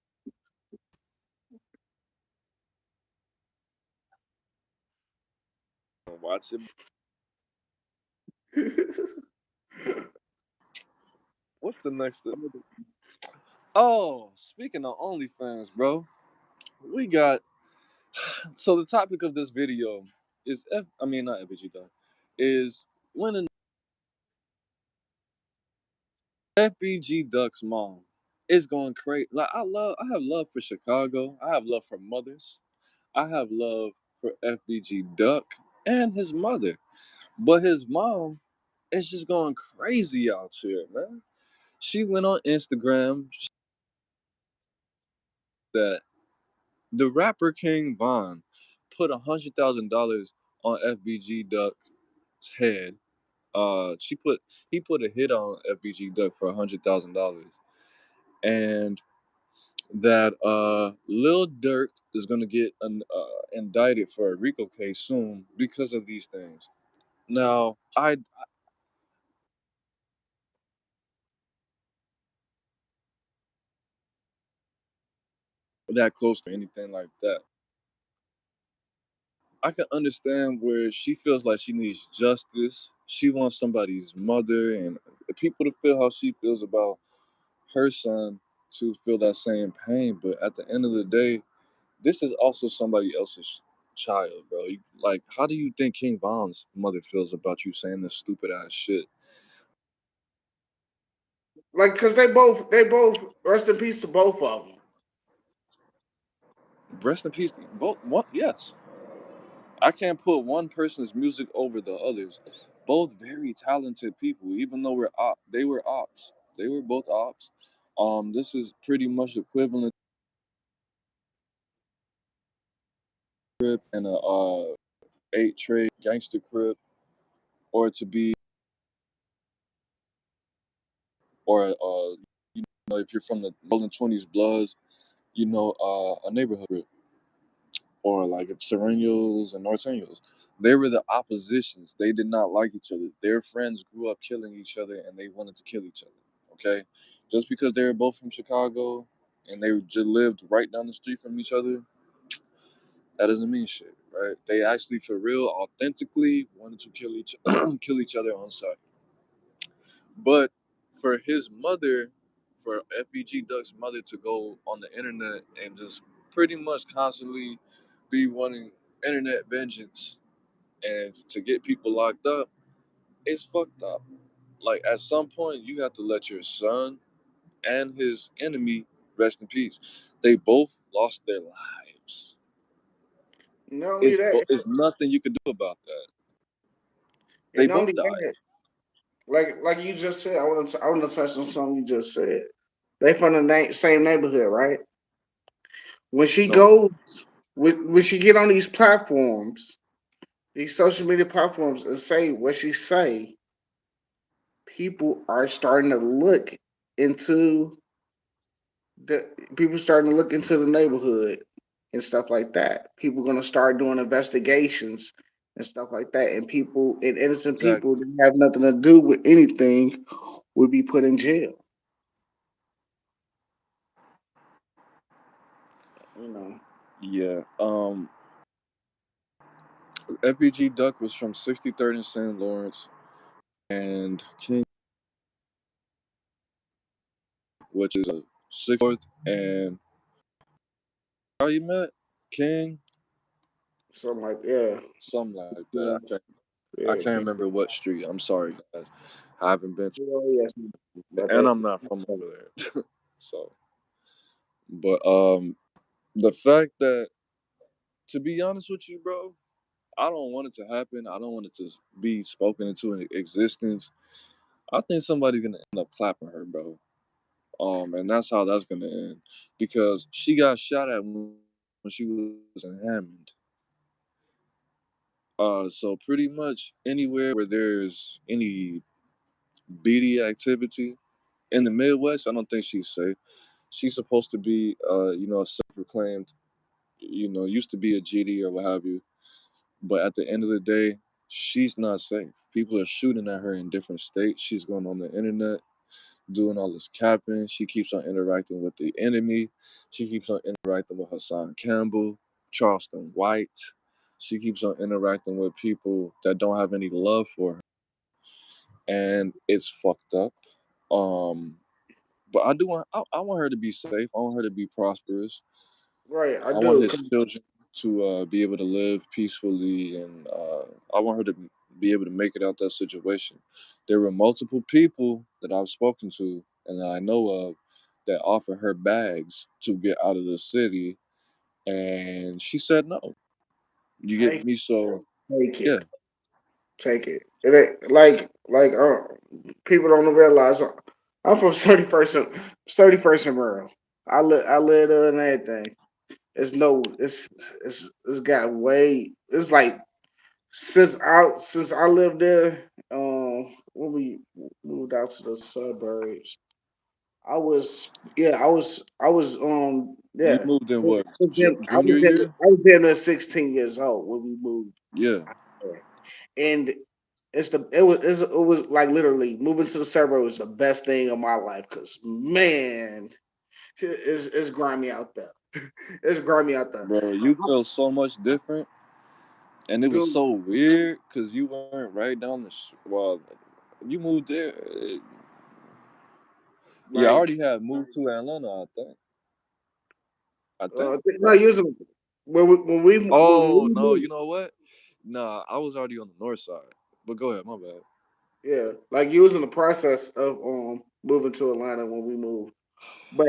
Watch it. What's the next thing? Oh, speaking of OnlyFans, bro, we got. So the topic of this video is I mean not FBG though, is when an FBG Duck's mom is going crazy. Like I have love for Chicago. I have love for mothers. I have love for FBG Duck and his mother. But his mom is just going crazy out here, man. She went on Instagram that the rapper King Von put $100,000 on FBG Duck's head. She put he put a hit on FBG Duck for $100,000, and that Lil Durk is gonna get indicted for a RICO case soon because of these things. Now, I that close to anything like that. I can understand where she feels like she needs justice. She wants somebody's mother and people to feel how she feels about her son to feel that same pain. But at the end of the day, this is also somebody else's child, bro. Like, how do you think King Von's mother feels about you saying this stupid ass shit? Like, cause they both rest in peace to both of them. Rest in peace. Both, what? Yes, I can't put one person's music over the others. Both very talented people, even though they were ops. They were both ops. This is pretty much equivalent and a eight trade gangster crib, or to be or if you're from the Rolling 20s Bloods, a neighborhood crib, or like if Serenials and Norteños. They were the oppositions. They did not like each other. Their friends grew up killing each other, and they wanted to kill each other. Okay, just because they were both from Chicago and they just lived right down the street from each other, that doesn't mean shit, right? They actually, for real, authentically wanted to kill each kill each other on sight. But for his mother, for FBG Duck's mother to go on the internet and just pretty much constantly be wanting internet vengeance and to get people locked up, it's fucked up. Like at some point, you have to let your son and his enemy rest in peace. They both lost their lives. Not only that, It's nothing you can do about that. They and not both only died. that, like you just said, I want to touch on something you just said. They from the same neighborhood, right? When she No, goes, when she get on these platforms, these social media platforms, and say what she say, people are starting to look into the people starting to look into the neighborhood and stuff like that. People gonna start doing investigations and stuff like that, and people and innocent people exactly. that have nothing to do with anything will be put in jail. You know, Yeah. FBG Duck was from 63rd and St. Lawrence, and King, which is a 64th, and how you met? King, something like yeah, something like that. yeah, I can't yeah. remember what street. I'm sorry, guys. I haven't been to, Yes, but and I'm not from over there. So, but the fact that, to be honest with you, bro, I don't want it to happen. I don't want it to be spoken into existence. I think somebody's gonna end up clapping her, bro. And that's how that's gonna end, because she got shot at when she was in Hammond. So pretty much anywhere where there's any BD activity in the Midwest, I don't think she's safe. She's supposed to be, a self-proclaimed, used to be a GD or what have you. But at the end of the day, she's not safe. People are shooting at her in different states. She's going on the internet doing all this capping. She keeps on interacting with the enemy. She keeps on interacting with Hassan Campbell, Charleston White. She keeps on interacting with people that don't have any love for her. And it's fucked up. Um, but I want her to be safe. I want her to be prosperous. right. I I want do. his children to be able to live peacefully, and I want her to be able to make it out that situation. There were multiple people that I've spoken to and that I know of that offered her bags to get out of the city, and she said no. You get Take me? So take yeah, it. Take it. It ain't people don't realize I'm from 31st and rural. I live there and everything. It's no it's got way it's like since I lived there, when we moved out to the suburbs, I was you yeah. moved in what, I junior year? was there at 16 years old when we moved Yeah, out there. And it was like literally moving to the suburbs was the best thing of my life because man, it's grimy out there. It's grimy out there. bro, you feel so much different, and it was Dude, so weird because you weren't right down the well. You moved there. Yeah, I like already had moved to Atlanta. I think, no, right? usually when Oh we no, you moved, know what? Nah, I was already on the north side. But go ahead, my bad. yeah, like you was in the process of moving to Atlanta when we moved, but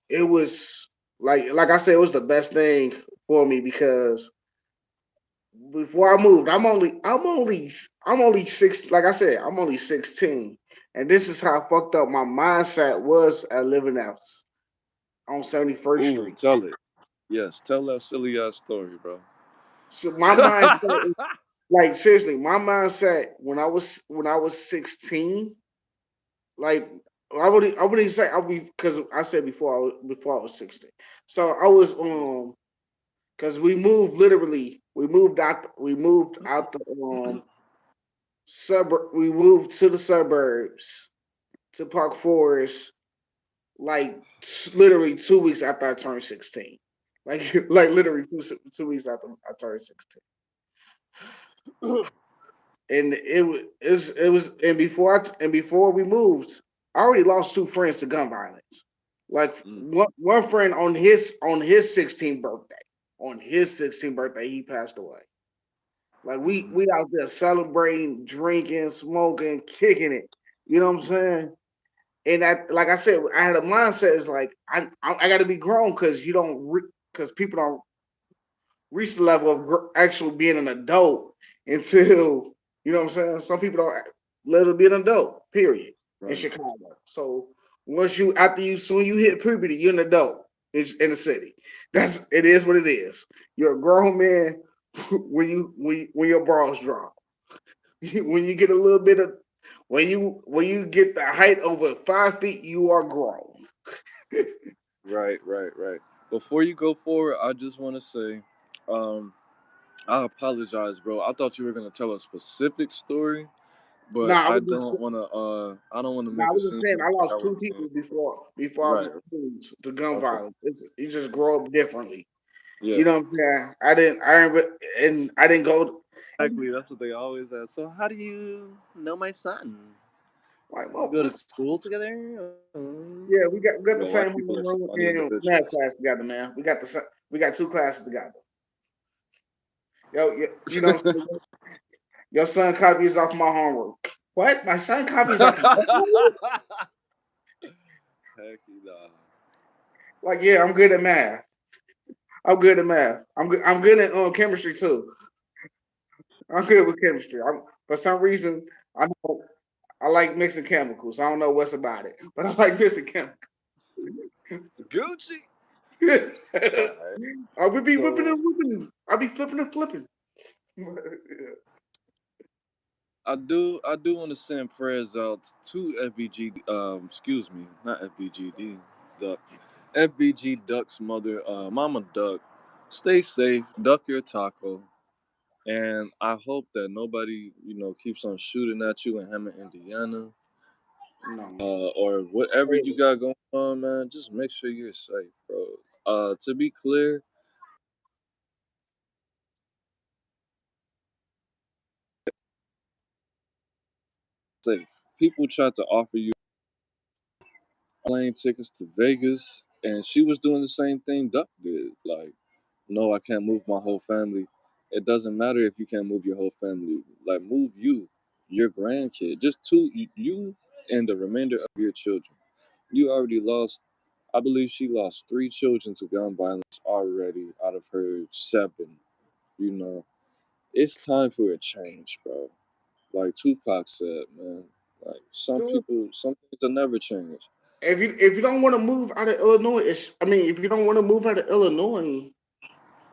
it was like I said, it was the best thing for me because before I moved, I'm only six. Like I said, I'm only 16, and this is how fucked up my mindset was at living out on 71st Ooh, Street. tell it. Yes, tell that silly ass story, bro. So my mindset is like seriously, my mindset when I was 16, like I wouldn't even say I would because I said before I was 16. So I was because we moved out the suburb we moved to the suburbs to Park Forest like literally 2 weeks after I turned 16. Like literally 2 weeks after I turned 16. And it was and before we moved, I already lost two friends to gun violence. Like Mm, one friend on his 16th birthday. On his 16th birthday, he passed away. Like we mm, we out there celebrating, drinking, smoking, kicking it. You know what I'm saying? And like I said, I had a mindset is like I got to be grown because because people don't reach the level of actually being an adult until you know what I'm saying. Some people don't let it be an adult. Period. In right, Chicago, so once you after you soon you hit puberty, you're an adult in the city. It is what it is. You're a grown man when your balls drop. When you get a little bit of when you get the height over 5 feet, you are grown. right, right, right. Before you go forward, I just want to say, um, I apologize, bro. I thought you were gonna tell a specific story, but Nah, I was just I don't want to nah, I make it was seem just saying like I I lost was two being people before I was right. exposed to gun Okay. violence. You just grow up differently. Yeah. You know what I'm saying? I didn't go. Exactly. That's what they always ask. So, how do you know my son? Like, You well, go to school together? yeah, we got Yo, the white same people are homeroom funny and math individuals. class together, man. We got two classes together. Yo, you know what I'm saying? Your son copies off my homework. What? My son copies off my homework? Heck nah. Like, yeah, I'm good at math. I'm good at math. I'm good at chemistry too. I'm good with chemistry. For some reason, I know I like mixing chemicals. I don't know what's about it, but I like mixing chemicals. Gucci. Alright. I would be whipping So and whipping. I'll be flipping and flipping. I do want to send prayers out to FBG. Excuse me, not FBGD. The FBG Duck's mother, Mama Duck. Stay safe. Duck your taco. And I hope that nobody, keeps on shooting at you in Hammond, Indiana, No. or whatever you Hey, got going on, man. Just make sure you're safe, bro. To be clear, safe. People tried to offer you plane tickets to Vegas, and she was doing the same thing Duck did. Like, no, I can't move my whole family. It doesn't matter if you can't move your whole family. Like, move your grandkid, just you and the remainder of your children. You already lost. I believe she lost three children to gun violence already out of her seven. You know, it's time for a change, bro. Like Tupac said, man. Like so some things will never change. if you don't want to move out of Illinois, if you don't want to move out of Illinois,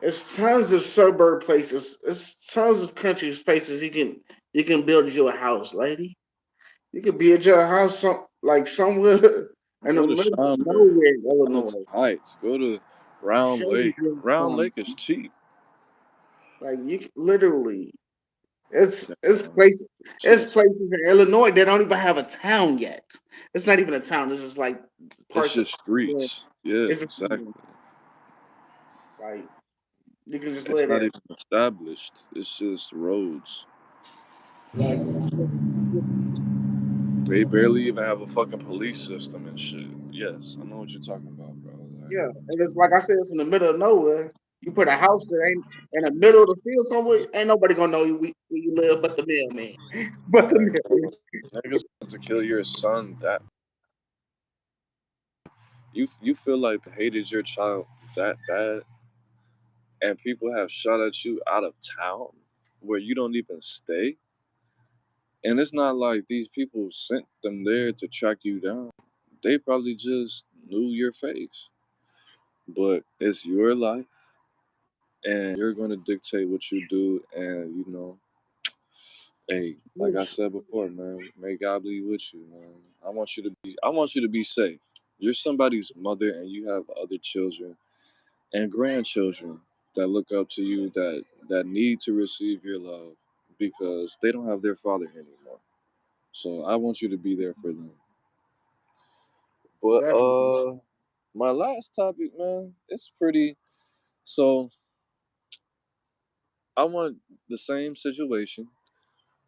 it's tons of suburb places. It's tons of country spaces you can build you a house, lady. You could build your house somewhere in the Go to middle of Schaumburg, nowhere in Hamilton Illinois. Heights. Go to Round Show me Lake. your Round son. Lake is cheap. Like literally, it's it's Damn, places it's shit's places in Illinois that don't even have a town yet. It's not even a town. It's just like it's parts of just yeah, streets. Yeah, it's a exactly. like you can just It's live not there. even established. It's just roads. Like They barely even have a fucking police system and shit. Yes, I know what you're talking about, bro. yeah, and it's like I said, it's in the middle of nowhere. You put a house that ain't in the middle of the field somewhere, ain't nobody gonna know where you live but the mailman. But the Like, mailman. niggas want to kill your son. That you feel like they hated your child that bad, and people have shot at you out of town where you don't even stay. And it's not like these people sent them there to track you down. They probably just knew your face. But it's your life. and you're going to dictate what you do. And hey, like I said before, man, may God be with you, man. I want you to be safe. You're somebody's mother, and you have other children and grandchildren that look up to you, that need to receive your love because they don't have their father anymore. So I want you to be there for them. But Definitely. my last topic, man, it's pretty. So I want the same situation.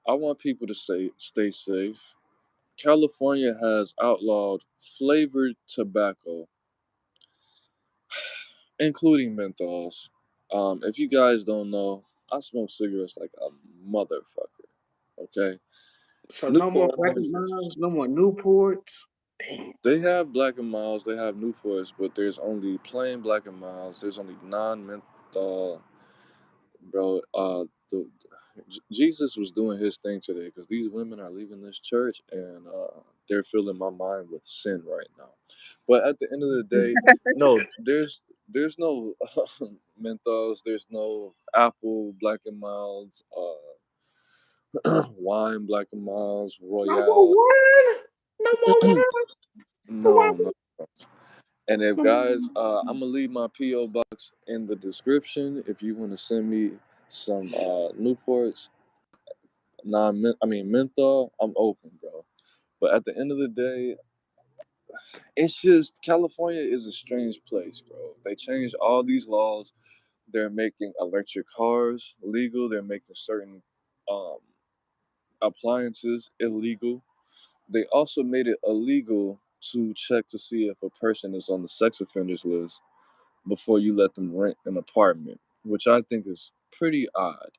I want people to stay safe. California has outlawed flavored tobacco, including menthols. If you guys don't know, I smoke cigarettes like a motherfucker. Okay, So no more Black and Newport. Miles, no more Newports. Damn. They have Black and Miles, they have Newports, but there's only plain Black and Miles. There's only non-menthol, bro. Jesus was doing his thing today because these women are leaving this church and they're filling my mind with sin right now. But at the end of the day, no, there's no menthols. There's no apple Black and Miles, wine Black and Miles, No more Royale. wine. No more wine. No No, no. more. And if No guys, more. I'm gonna leave my PO box in the description if you want to send me some Newports, I mean menthol. I'm open, bro. But at the end of the day, it's just California is a strange place, bro. They changed all these laws. They're making electric cars legal. They're making certain um, appliances illegal. They also made it illegal to check to see if a person is on the sex offenders list before you let them rent an apartment, which I think is pretty odd.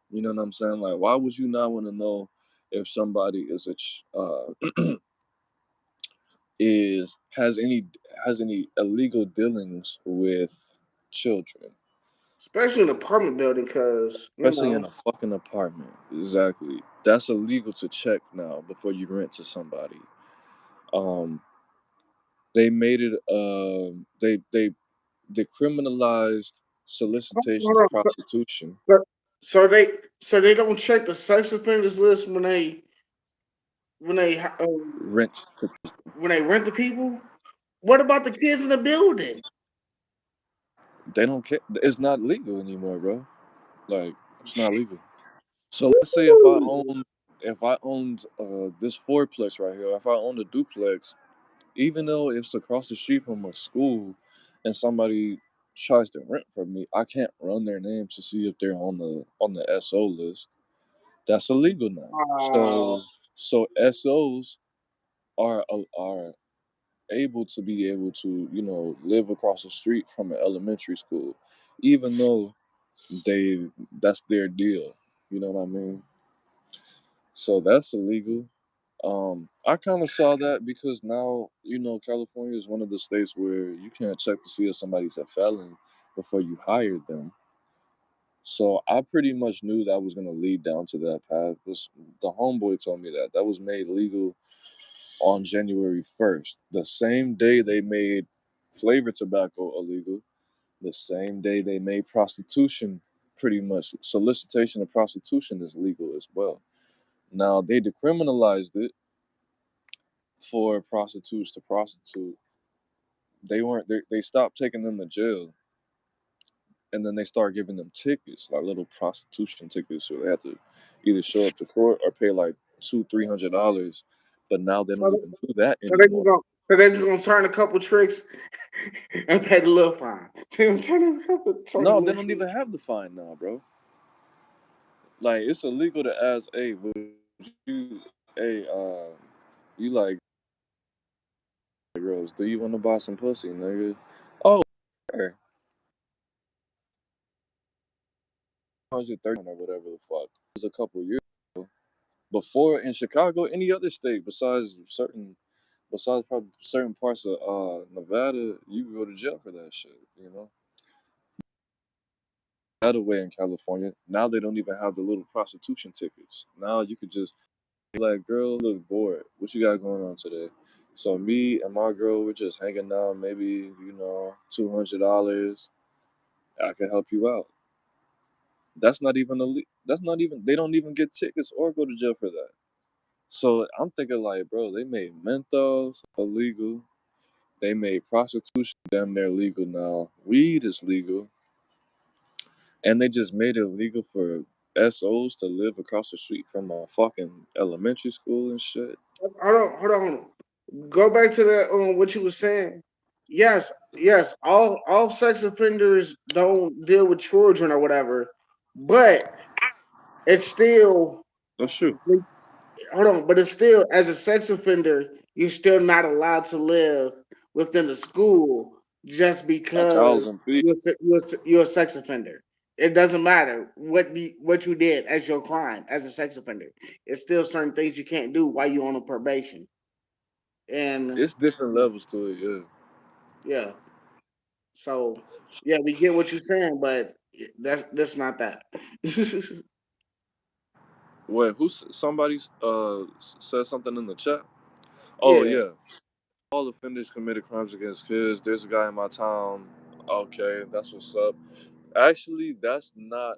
You know what I'm saying? Like, why would you not want to know if somebody is has any illegal dealings with children, Especially in an apartment building, because especially in a fucking apartment? Exactly. That's illegal to check now before you rent to somebody. Um, they made it. They decriminalized solicitation to hold on. prostitution. So so they don't check the sex offenders list when they Rent to when they rent the people. What about the kids in the building? They don't care. It's not legal anymore, bro. Like it's not legal. So let's say Woo! if I owned this fourplex right here, if I owned a duplex, even though it's across the street from a school, and somebody tries to rent from me, I can't run their names to see if they're on the SO list. That's illegal now. Uh, So SOs are able to be able to live across the street from an elementary school, even though they that's their deal. You know what I mean? So that's illegal. I kind of saw that because now California is one of the states where you can't check to see if somebody's a felon before you hire them. So I pretty much knew that was gonna lead down to that path. The homeboy told me that was made legal on January 1st, the same day they made flavored tobacco illegal, the same day they made prostitution pretty much solicitation of prostitution is legal as well. Now they decriminalized it for prostitutes to prostitute. They stopped taking them to jail, and then they start giving them tickets, like little prostitution tickets, so they have to either show up to court or pay like $200-300. But now they so don't even do that so they just anymore. gonna so they just gonna turn a couple tricks and pay the little fine. They gonna turn a No, they little don't trick. even have the fine now, bro. Like it's illegal to ask, hey, you like girls? Do you want to buy some pussy, nigga? Oh, sure. 130 or whatever the fuck. It was a couple years ago. Before in Chicago, any other state besides probably certain parts of Nevada, you could go to jail for that shit. That way in California, now they don't even have the little prostitution tickets. Now you could just be like, girl, look bored. What you got going on today? So me and my girl, we're just hanging out. Maybe $200. I can help you out. That's not even that's not even, they don't even get tickets or go to jail for that. So I'm thinking like, bro, they made menthols illegal. They made prostitution damn near legal now. Weed is legal, and they just made it legal for SOs to live across the street from a fucking elementary school and shit. Hold on. Go back to that what you were saying. Yes, all sex offenders don't deal with children or whatever, but it's still That's true. hold on, but it's still as a sex offender, you're still not allowed to live within the school just A because thousand feet. you're a sex offender. It doesn't matter what you did as your crime as a sex offender. It's still certain things you can't do while you're on a probation. And It's different levels to it, yeah. yeah, so yeah, we get what you're saying, but that's not that. Wait, somebody said something in the chat? Oh Yeah, yeah, all offenders committed crimes against kids. There's a guy in my town. Okay, that's what's up. Actually, that's not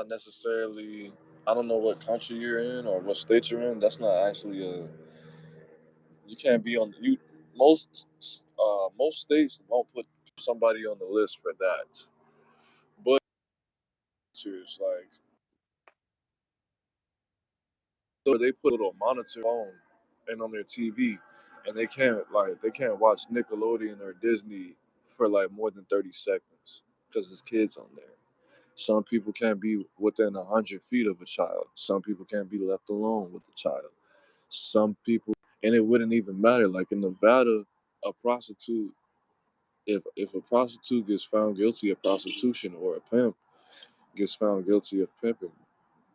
necessarily. I don't know what country you're in or what state you're in. That's not actually a. You can't be on you. Most states won't put somebody on the list for that. But it's like, so they put a little monitor on and on their TV, and they can't watch Nickelodeon or Disney for like more than 30 seconds because there's kids on there. Some people can't be within 100 feet of a child. Some people can't be left alone with a child. Some people, and it wouldn't even matter. Like in Nevada, a prostitute, if a prostitute gets found guilty of prostitution or a pimp gets found guilty of pimping,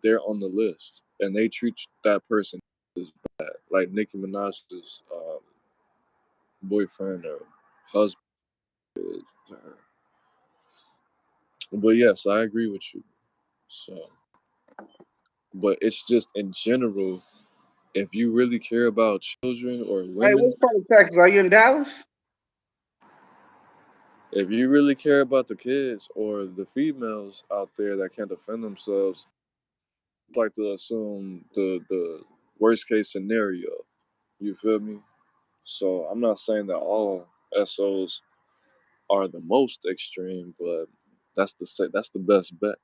they're on the list, and they treat that person as bad. Like Nicki Minaj's boyfriend or husband is to her. But yes, I agree with you. So, but it's just in general, if you really care about children or hey, women, which part of Texas are you in? Dallas? if you really care about the kids or the females out there that can't defend themselves, I like to assume the worst case scenario. You feel me? So I'm not saying that all SOs are the most extreme, but that's the best bet.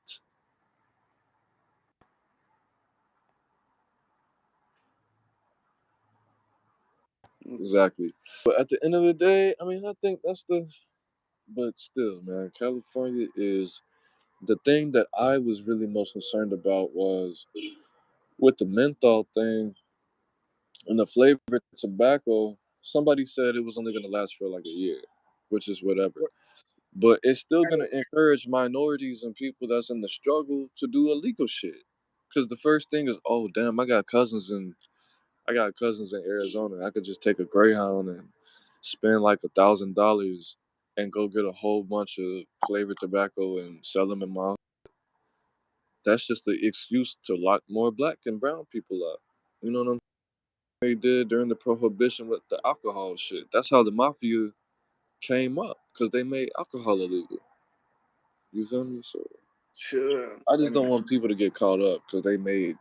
Exactly. But at the end of the day, I mean, I think that's the. But still, man, California is the thing that I was really most concerned about was with the menthol thing and the flavored tobacco. Somebody said it was only going to last for like a year, which is whatever. But it's still going to encourage minorities and people that's in the struggle to do illegal shit. Because the first thing is, oh damn, I got cousins in Arizona. I could just take a Greyhound and spend like $1,000 and go get a whole bunch of flavored tobacco and sell them in my. That's just the excuse to lock more black and brown people up. You know what I'm saying? They did during the prohibition with the alcohol shit. That's how the mafia came up because they made alcohol illegal. You feel me? So Sure. I just don't want people to get caught up because they made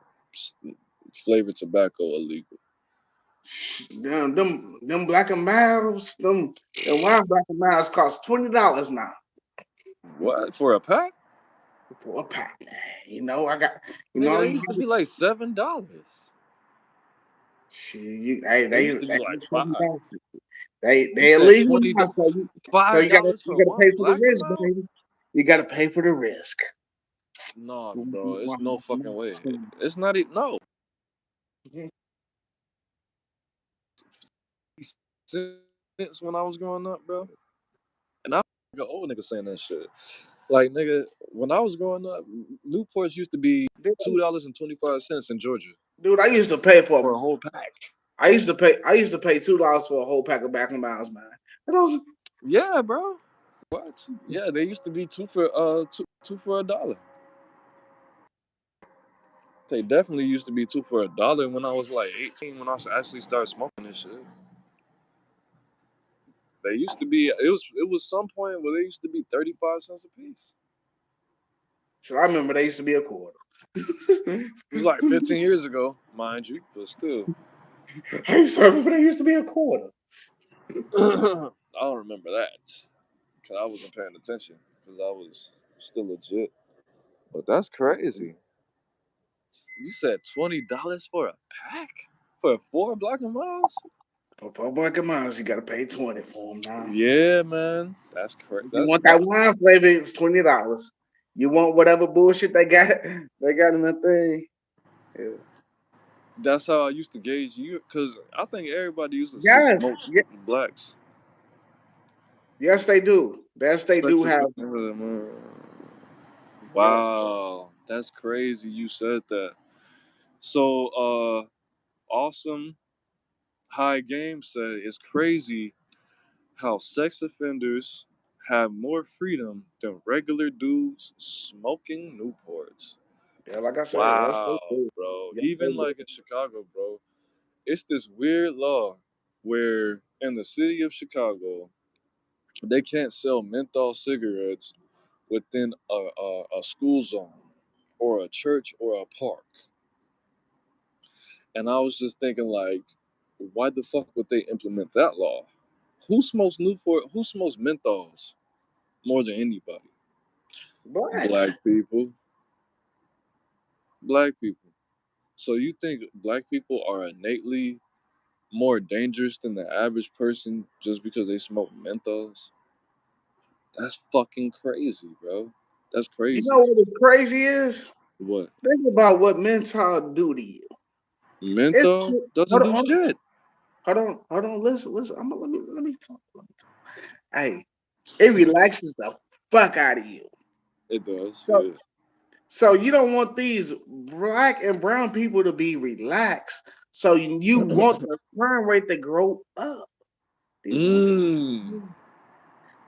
flavored tobacco illegal. Them black and miles, them wild black and miles cost $20 now What for a pack? for a pack. You know, I got Nigga, they you used to got be like $7. shit, hey, They used to be like five. You they said illegal twenty now, so five dollars you for gotta one pay for the black and risk, mild? baby. You gotta pay for the risk. No, bro, it's no fucking way. It's not even no. Since when I was growing up, bro, and I'm like an old nigga saying that shit. Like nigga, when I was growing up, Newports used to be $2.25 in Georgia Dude, I used to pay for for a whole pack. I used to pay $2 for a whole pack of Back and Miles, man. And I was Yeah, bro. What? Yeah, they used to be two for a dollar. They definitely used to be two for a dollar when I was like 18 when I actually started smoking this shit. They used to be it was some point where they used to be 35 cents a piece. So I remember they used to be a quarter. It's like 15 years ago, mind you, but still. I used to remember they used to be a quarter. I don't remember that because I wasn't paying attention because I was still legit. But that's crazy. You said $20 for a pack for 4 Black and Miles? For 4 miles, you gotta pay 20 for them now. Yeah, man. That's correct. If you That's want that that's wine flavor, it's $20. You want whatever bullshit they got, they got in the thing. Yeah. that's how I used to gauge you because I think everybody uses who Yes, smokes blacks. yes, they do. Yes, they Sex do have. appeal. Yeah, Wow, that's crazy. You said that. So, awesome. High Game said it's crazy how sex offenders have more freedom than regular dudes smoking Newports. yeah. Like I said, yes, they Wow, do. bro. Yes, they Even do. like in Chicago, bro, it's this weird law where in the city of Chicago, they can't sell menthol cigarettes within a school zone or a church or a park. And I was just thinking, like, why the fuck would they implement that law? Who smokes Newport? Who smokes menthols more than anybody? Blacks. Black people. Black people. So you think black people are innately more dangerous than the average person just because they smoke menthols? That's fucking crazy, bro. That's You know crazy. what the crazy is? What? Think about what mental do to you. It's Menthol doesn't hold do on, shit. hold on. Listen. Let me talk. Hey, it relaxes the fuck out of you. It does, So, yeah. so you don't want these black and brown people to be relaxed. So you want the crime rate to grow up. They want it. Mmm.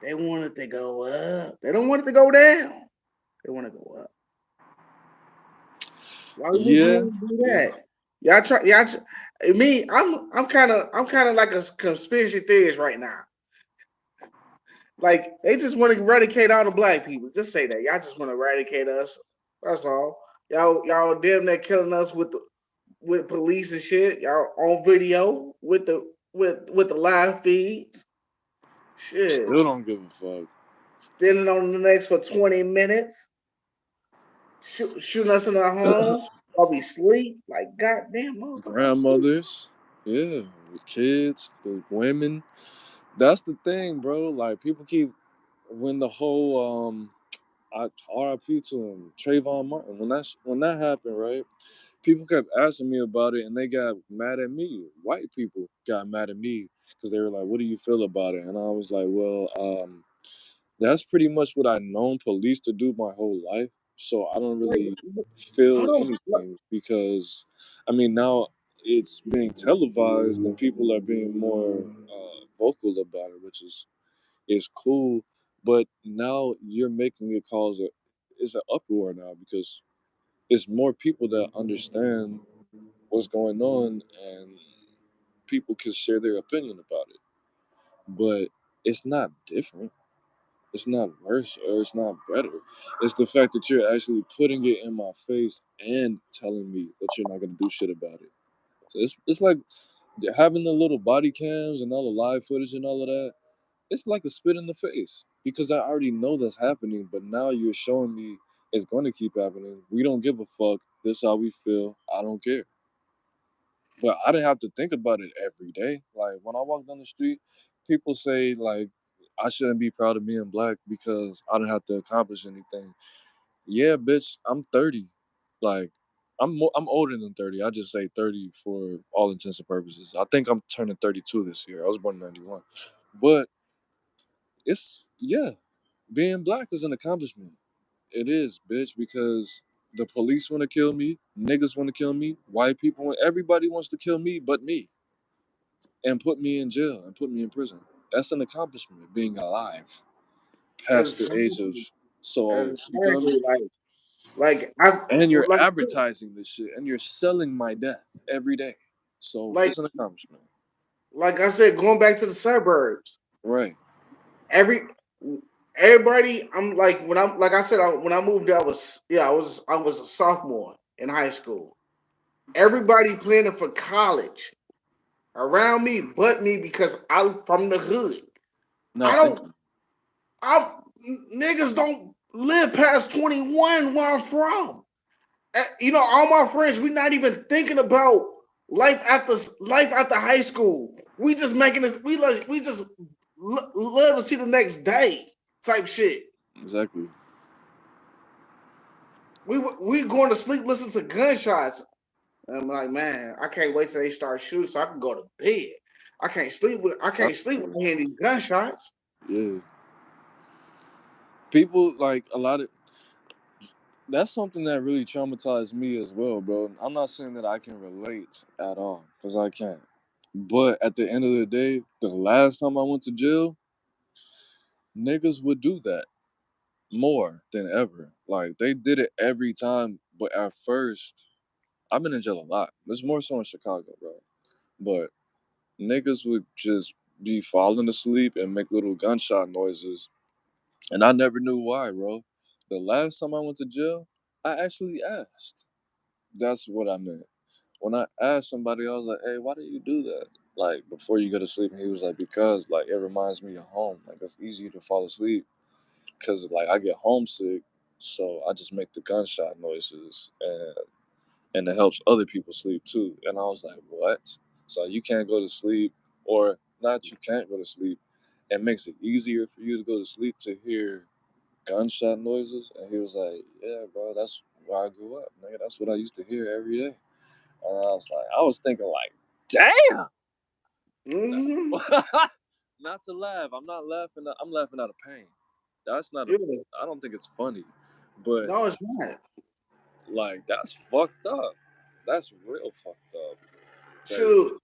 They want it to go up. They don't want it to go down. They want to go up. Why would you Yeah, want to do yeah. that? Y'all try. Me. I'm kind of like a conspiracy theorist right now. Like they just want to eradicate all the black people. Just say that. Y'all just want to eradicate us. That's all. Y'all damn near killing us with police and shit. Y'all on video with the live feeds. Shit. Still don't give a fuck. Standing on the necks for 20 minutes, shooting us in our homes while we sleep. Like goddamn motherfucker, I'm sleep. Grandmothers, yeah, the kids, the women. That's the thing, bro. Like people keep when the whole RIP to him, Trayvon Martin. When that happened, right? People kept asking me about it, and they got mad at me. White people got mad at me because they were like, "What do you feel about it?" And I was like, "Well, that's pretty much what I've known police to do my whole life. So I don't Like, really feel hold on. anything because, I mean, now it's being televised and people are being more vocal about it, which is cool. But now you're making it cause it's an uproar now because it's more people that understand what's going on and people can share their opinion about it. But it's not different. It's not worse or it's not better. It's the fact that you're actually putting it in my face and telling me that you're not gonna do shit about it. So it's like having the little body cams and all the live footage and all of that. It's like a spit in the face because I already know that's happening, but now you're showing me it's going to keep happening. We don't give a fuck. This how we feel. I don't care. But I didn't have to think about it every day. Like when I walk down the street, people say like I shouldn't be proud of being black because I don't have to accomplish anything. Yeah, bitch, I'm 30. Like I'm older than 30. I just say 30 for all intents and purposes. I think I'm turning 32 this year. I was born in 91. But it's yeah, being black is an accomplishment. It is, bitch, because the police want to kill me, niggas want to kill me, white people, everybody wants to kill me but me and put me in jail and put me in prison. That's an accomplishment, being alive past the age of Exactly. so you feel me? Exactly. Like I And you're like advertising this shit and you're selling my death every day. So like it's an like I said, going back to the suburbs. right. Every everybody. I'm like when I'm like I said when I moved, I was a sophomore in high school. Everybody planning for college around me, but me because I'm from the hood. I Not don't. thinking. I'm niggas don't live past 21 where I'm from. All my friends, we not even thinking about life after high school. We just making this. We just love to see the next day type shit. Exactly. We going to sleep listening to gunshots. And I'm like, man, I can't wait till they start shooting so I can go to bed. I That's can't sleep when crazy. I hear these gunshots. Yeah. People like a lot of that's something that really traumatized me as well, bro. I'm not saying that I can relate at all, because I can't. But at the end of the day, the last time I went to jail, niggas would do that more than ever. Like they did it every time, but at first, I've been in jail a lot. It's more so in Chicago, bro. But niggas would just be falling asleep and make little gunshot noises, and I never knew why, bro. The last time I went to jail, I actually asked. That's what I meant. When I asked somebody, I was like, "Hey, why do you do that? Like before you go to sleep?" And he was like, "Because like it reminds me of home. Like it's easier to fall asleep because like I get homesick, so I just make the gunshot noises, and it helps other people sleep too." And I was like, "What? So you can't go to sleep, or not? You can't go to sleep. It makes it easier for you to go to sleep to hear gunshot noises?" And he was like, "Yeah, bro, that's where I grew up, nigga. That's what I used to hear every day." And I was thinking like, damn. Hmm. Not to laugh. I'm not laughing. I'm laughing out of pain. That's not a. Yeah. I don't think it's funny, but No, it's not. like that's fucked up. That's real fucked up. That Shoot,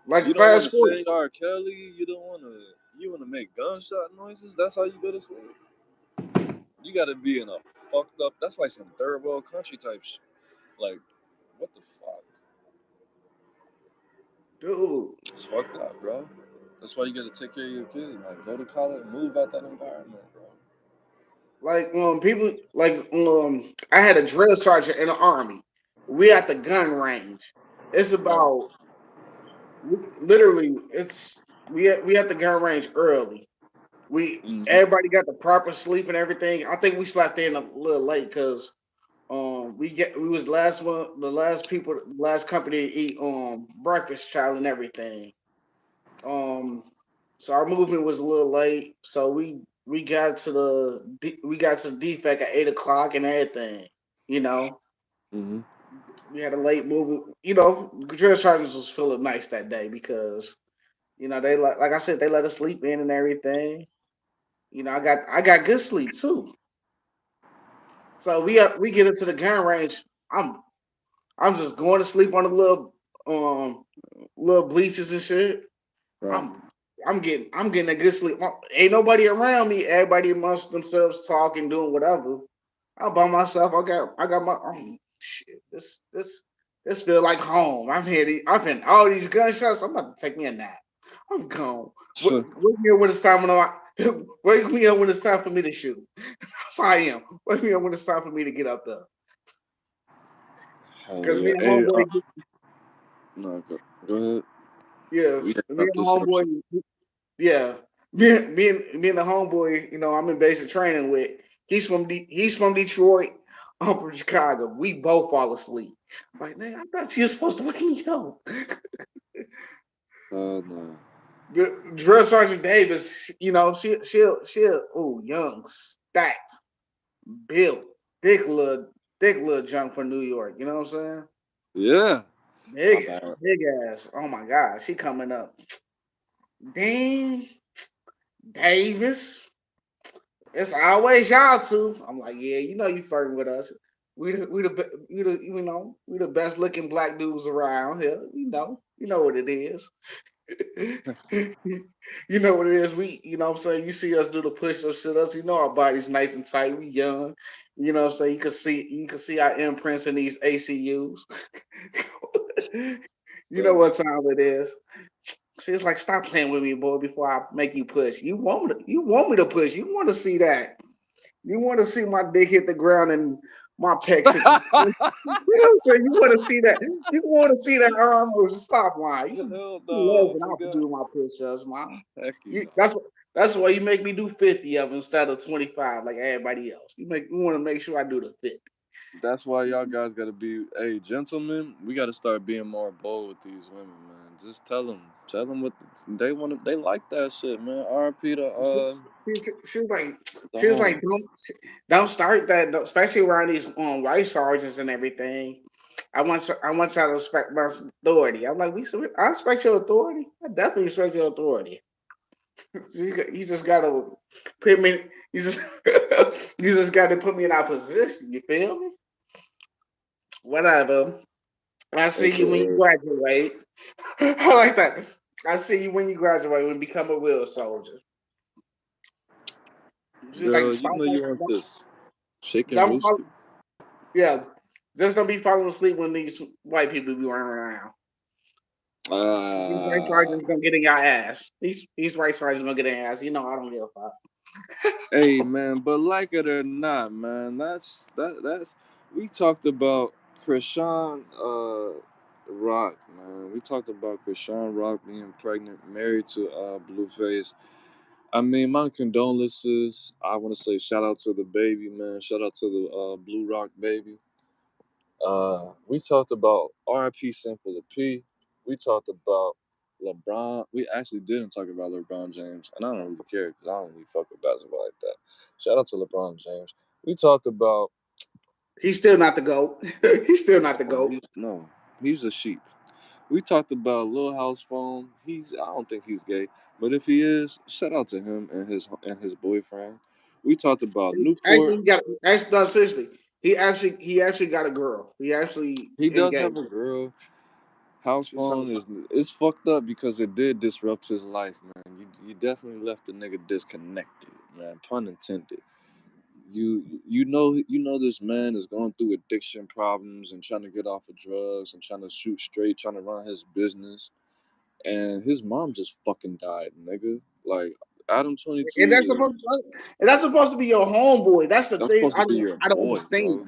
like you don't want fast to forward, sing R. Kelly. You don't want to. You want to make gunshot noises. That's how you go to sleep. You got to be in a fucked up. That's like some third world country type shit. Like, what the fuck? dude. It's fucked up, bro. That's why you got to take care of your kid. Like, go to college, move out that environment, bro. Like people like I had a drill sergeant in the army. We at the gun range. It's Right. about literally we at the gun range early. We Hmm. everybody got the proper sleep and everything. I think we slept in a little late because we was the last people last company to eat breakfast child and everything. Um, so our movement was a little late. So we got to the defect at 8 o'clock and everything. You know, Hmm. we had a late movement. Drill sergeants was feeling nice that day because they like I said they let us sleep in and everything. I got good sleep too. So we get into the gun range. I'm I'm just going to sleep on the um little bleachers and shit. Right. I'm I'm getting a good sleep. Ain't nobody around me. Everybody amongst themselves talking, doing whatever. I'm by myself. I got my shit. This feel like home. I've had all these gunshots. I'm about to take me a nap. I'm gone. Wake me up when it's time wake me up when it's time for me to shoot. That's how I am. Wake me up when it's time for me to get up there. Hell Cause me yeah. and Hey, homeboy, no, go ahead. yeah, We had me up and this homeboy, section. yeah, me and the homeboy, I'm in basic training with. He's from Detroit. I'm from Chicago. We both fall asleep. Like, man, I thought you were supposed to wake me up. No. The drill sergeant Davis, she'll young, stacked, built, thick little junk from New York. You know what I'm saying? Yeah. My Big, bad. big ass. Oh my God, she coming up. Dean Davis. It's always y'all two. I'm like, yeah, you flirting with us. We the best looking black dudes around here. You know what it is. You know what it is. You know what I'm saying? You see us do the push ups, sit ups. You know our body's nice and tight. We young. You know what I'm saying? You can see our imprints in these ACUs. You know Facts. what time it is. She's like, stop playing with me, boy, before I make you push. You want me to push. You want to see that. You want to see my dick hit the ground and my pecs hit the You know what I'm saying? You want to see that. You want to see that arm move. Stop lying. Hell You love no, when I have to nigga. do my push-ups, man. Heck you You, know. that's why you make me do 50 of them instead of 25 like everybody else. You want to make sure I do the 50. That's why y'all guys gotta be, hey, gentlemen. We gotta start being more bold with these women, man. Just tell them what they want. They like that shit, man. RP to She, she was like, the she was like, homie. don't start that, especially around these white sergeants and everything. I want y'all to respect my authority. I'm like, I respect your authority. I definitely respect your authority. You just gotta put me. You just you just gotta put me in that position. You feel me? Whatever. I see you when you AKA, graduate. I like that. I see you when you graduate and become a real soldier. She's like, girl, you stop, know you want this chicken don't rooster. yeah, just don't be falling asleep when these white people be running around. These white Ah, sergeants gonna get in your ass. These white sergeants gonna get in your ass. You know I don't give a fuck. hey man, but like it or not, man, that's we talked about Krishan Rock, man. We talked about Krishan Rock being pregnant, married to Blueface. I mean, my condolences. I want to say shout out to the baby, man. Shout out to the Blue Rock baby. We talked about RIP Simple P. We talked about LeBron. We actually didn't talk about LeBron James, and I don't really care because I don't really fuck with basketball like that. Shout out to LeBron James. We talked about He's still not the goat. He's still not the goat. no, he's a sheep. We talked about Lil House Phone. I don't think he's gay, but if he is, shout out to him and his boyfriend. We talked about Actually, Newport. he got. Actually, no, seriously, he actually got a girl. He actually He does have engaged. a girl. House So phone is fucked up because it did disrupt his life, man. You definitely left the nigga disconnected, man. Pun intended. You know this man is going through addiction problems and trying to get off of drugs and trying to shoot straight, trying to run his business. And his mom just fucking died, nigga. Like Adam and 22 is that's supposed to be your homeboy. That's the that's thing. supposed to be your I don't boy, understand. bro.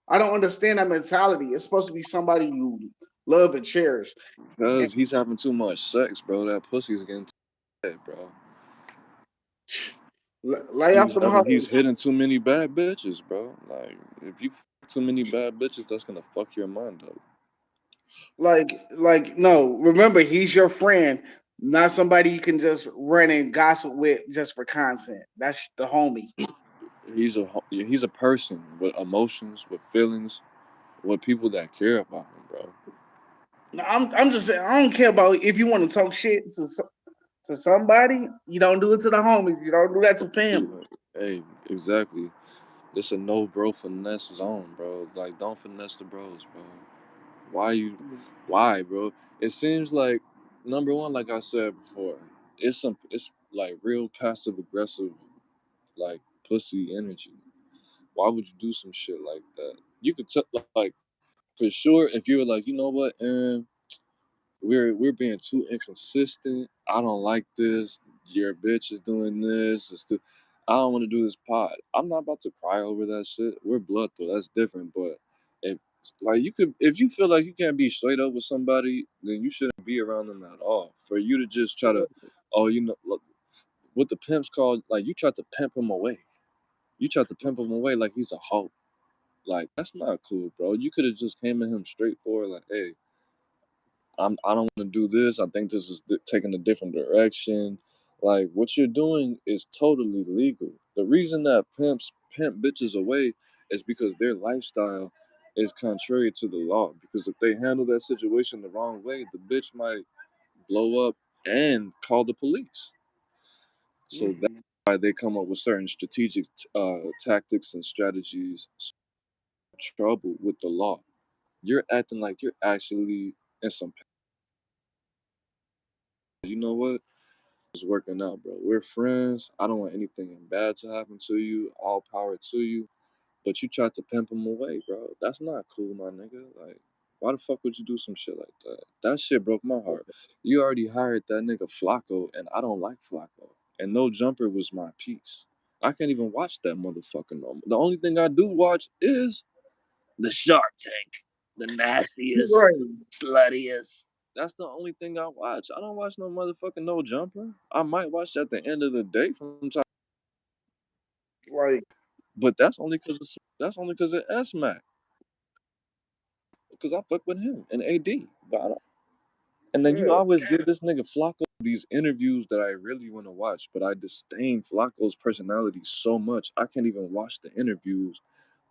I don't understand that mentality. It's supposed to be somebody you love and cherish. And Because he's having too much sex, bro. That pussy's getting too bad, bro. lay off them He's hoes. hitting too many bad bitches, bro. Like if you too many bad bitches, that's gonna fuck your mind up. No. Remember, he's your friend, not somebody you can just run and gossip with just for content. That's the homie. He's a person with emotions, with feelings, with people that care about him, bro. No, I'm just saying. I don't care about if you want to talk shit to somebody. You don't do it to the homies. You don't do that to family. Hey, exactly. This a no bro finesse zone, bro. Like don't finesse the bros, bro. Why you? Why, bro? It seems like number one, like I said before, it's like real passive aggressive, like pussy energy. Why would you do some shit like that? You could tell, like, for sure, if you were like, you know what, we're being too inconsistent. I don't like this. Your bitch is doing this. I don't want to do this pod. I'm not about to cry over that shit. We're blood though. That's different. But if like you could, if you feel like you can't be straight up with somebody, then you shouldn't be around them at all. For you to just try to, oh, look, what the pimps call, like you tried to pimp him away. You tried to pimp him away like he's a hoe. Like that's not cool, bro. You could have just came at him straightforward, like, "Hey, I don't want to do this. I think this is taking a different direction." Like what you're doing is totally legal. The reason that pimps pimp bitches away is because their lifestyle is contrary to the law. Because if they handle that situation the wrong way, the bitch might blow up and call the police. So that's Mhm. why they come up with certain strategic tactics and strategies. Trouble with the law. You're acting like you're actually in some. You know what? It's working out, bro. We're friends. I don't want anything bad to happen to you. All power to you. But you tried to pimp him away, bro. That's not cool, my nigga. Like, Why the fuck would you do some shit like that? That shit broke my heart. You already hired that nigga Flacco, and I don't like Flacco. And No Jumper was my piece. I can't even watch that motherfucker no more. The only thing I do watch is the Shark Tank, the nastiest, Right. sluttiest. That's the only thing I watch. I don't watch no motherfucking No Jumper. I might watch at the end of the day from time, Like, but that's only because of S Mac. Because I fuck with him and AD. But I don't. And then you yeah. always give this nigga Flacco these interviews that I really want to watch, but I disdain Flacco's personality so much I can't even watch the interviews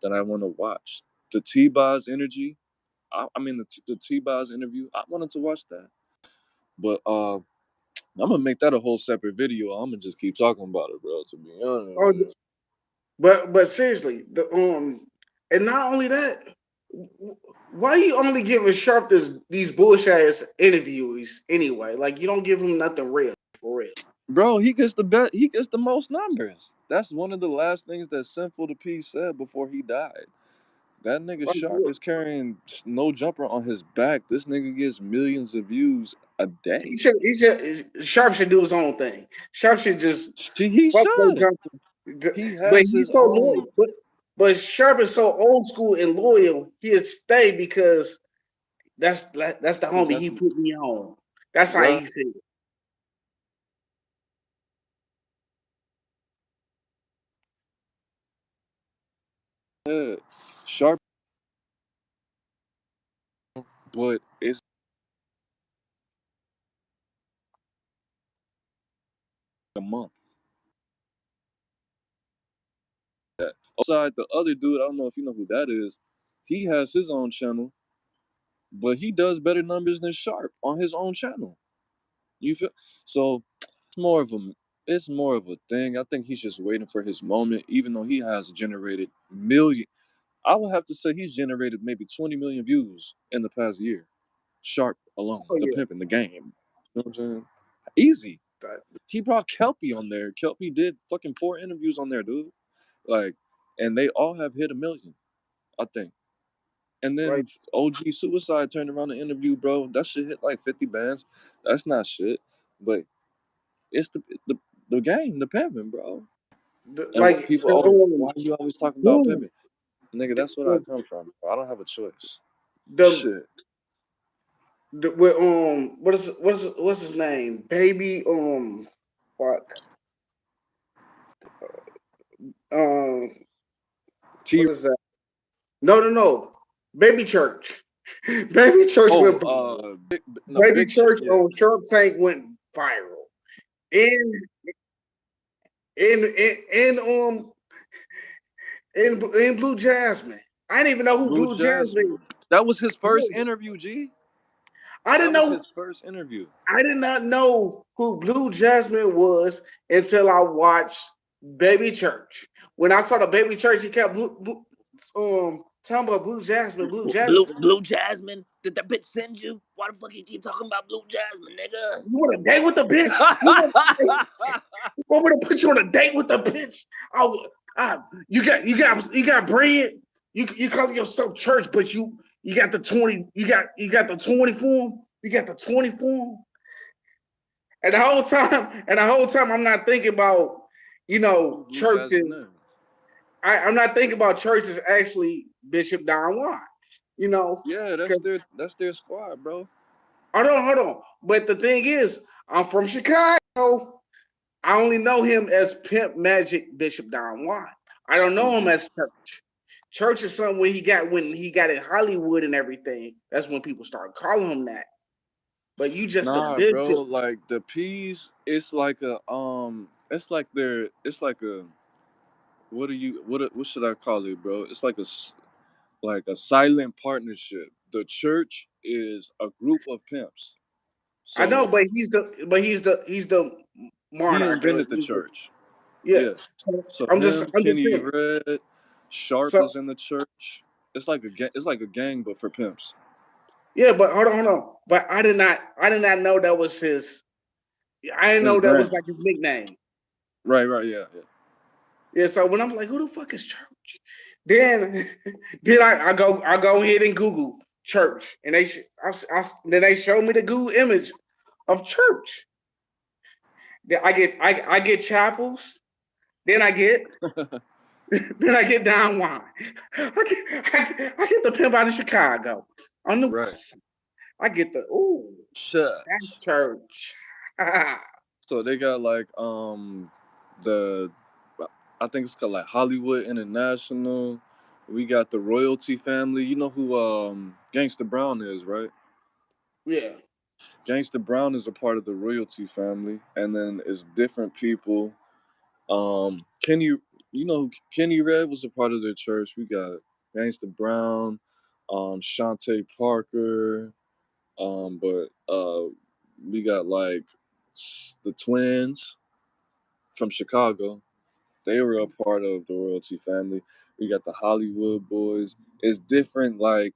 that I want to watch. The T-Boz energy, I mean the T-Boz interview, I wanted to watch that. But I'm gonna make that a whole separate video. I'm gonna just keep talking about it, bro. To be honest Oh, with you. but seriously, and not only that, why you only giving Sharp these bullshit ass interviews anyway? Like you don't give him nothing real for real. Bro, he gets the best. He gets the most numbers. That's one of the last things that Sinful the P said before he died. That nigga Like, Sharp is carrying No Jumper on his back. This nigga gets millions of views a day. Sharp should do his own thing. Sharp should just He fuck no should. jumper. He But has he's his so own. loyal. But Sharp is so old school and loyal. He'll stay because that's the Because homie that's he put me on. That's how right. he feels. Sharp, but it's a month. Aside the other dude, I don't know if you know who that is. He has his own channel, but he does better numbers than Sharp on his own channel. You feel so it's more of a it's more of a thing. I think he's just waiting for his moment, even though he has generated million. I would have to say he's generated maybe 20 million views in the past year. Sharp alone, Oh the yeah. pimp in the game. You know what I'm saying? Easy. That- He brought Kelpie on there. Kelpie did fucking 4 interviews on there, dude. Like, and they all have hit a million, I think. And Like then OG Suicide turned around the interview, bro. That shit hit like 50 bands. That's not shit. But it's the game, the pimping, bro. And what like people, the oh, why are you always talking about dude, pimping? Nigga, that's what I the, come from. Bro. I don't have a choice. the, Shit. with what's his name? Baby fuck um T. what is that? No. Baby Church. Baby Church Oh, went viral. no, Baby Big Church. Church Yeah, on Shark Tank went viral. In in in Blue Jasmine. I didn't even know who Blue Blue Jasmine. Jasmine. That was his first Was. interview, G. I That didn't was know his first interview. I did not know who Blue Jasmine was until I watched Baby Church. When I saw the Baby Church, he kept talking about Blue Jasmine, Blue Jasmine. Blue Jasmine. Did that bitch send you? Why the fuck you keep talking about Blue Jasmine, nigga? You want a date with the bitch? You want me to put you on a date with the bitch? Oh, you got bread. You call yourself church, but you got the 20. You got the 20 form. You got the 20 form. And the whole time, I'm not thinking about, Who Blue Jasmine churches. is? I'm not thinking about churches actually Bishop Don Juan. You know, Yeah, because that's their squad, bro. hold on. But the thing is, I'm from Chicago. I only know him as Pimp Magic Bishop Don Juan. I don't know him Hmm. as Church. Church is something when he got in Hollywood and everything. That's when people started calling him that. But you just a Nah, bishop. bro. Like the P's, it's like a what should I call it, bro? It's like a silent partnership. The church is a group of pimps. I know, So but he's the he monarch. invented the church. Yeah. Yeah. So So I'm just him, I'm just Kenny saying. Red, Sharp So is in the church. It's like a gang, but for pimps. yeah, but hold on. But I did not know that was his. I didn't His know that was brand. like his nickname. Right, yeah, yeah. Yeah. So when I'm like, who the fuck is Church? Then then I go ahead and Google church, and then they showed me the Google image of church. Then I get chapels. Then I get then I get down wine. I get the pimp out of Chicago on the Right. west side. I get the ooh that Church. church. So they got like the I think it's called like Hollywood International. We got the royalty family. You know who Gangsta Brown is, right? Yeah. Gangsta Brown is a part of the royalty family, and then it's different people. Kenny, you know, Kenny Red was a part of the church. We got Gangsta Brown, Shantae Parker, but we got like the twins from Chicago. They were a part of the royalty family. We got the Hollywood boys. It's different, like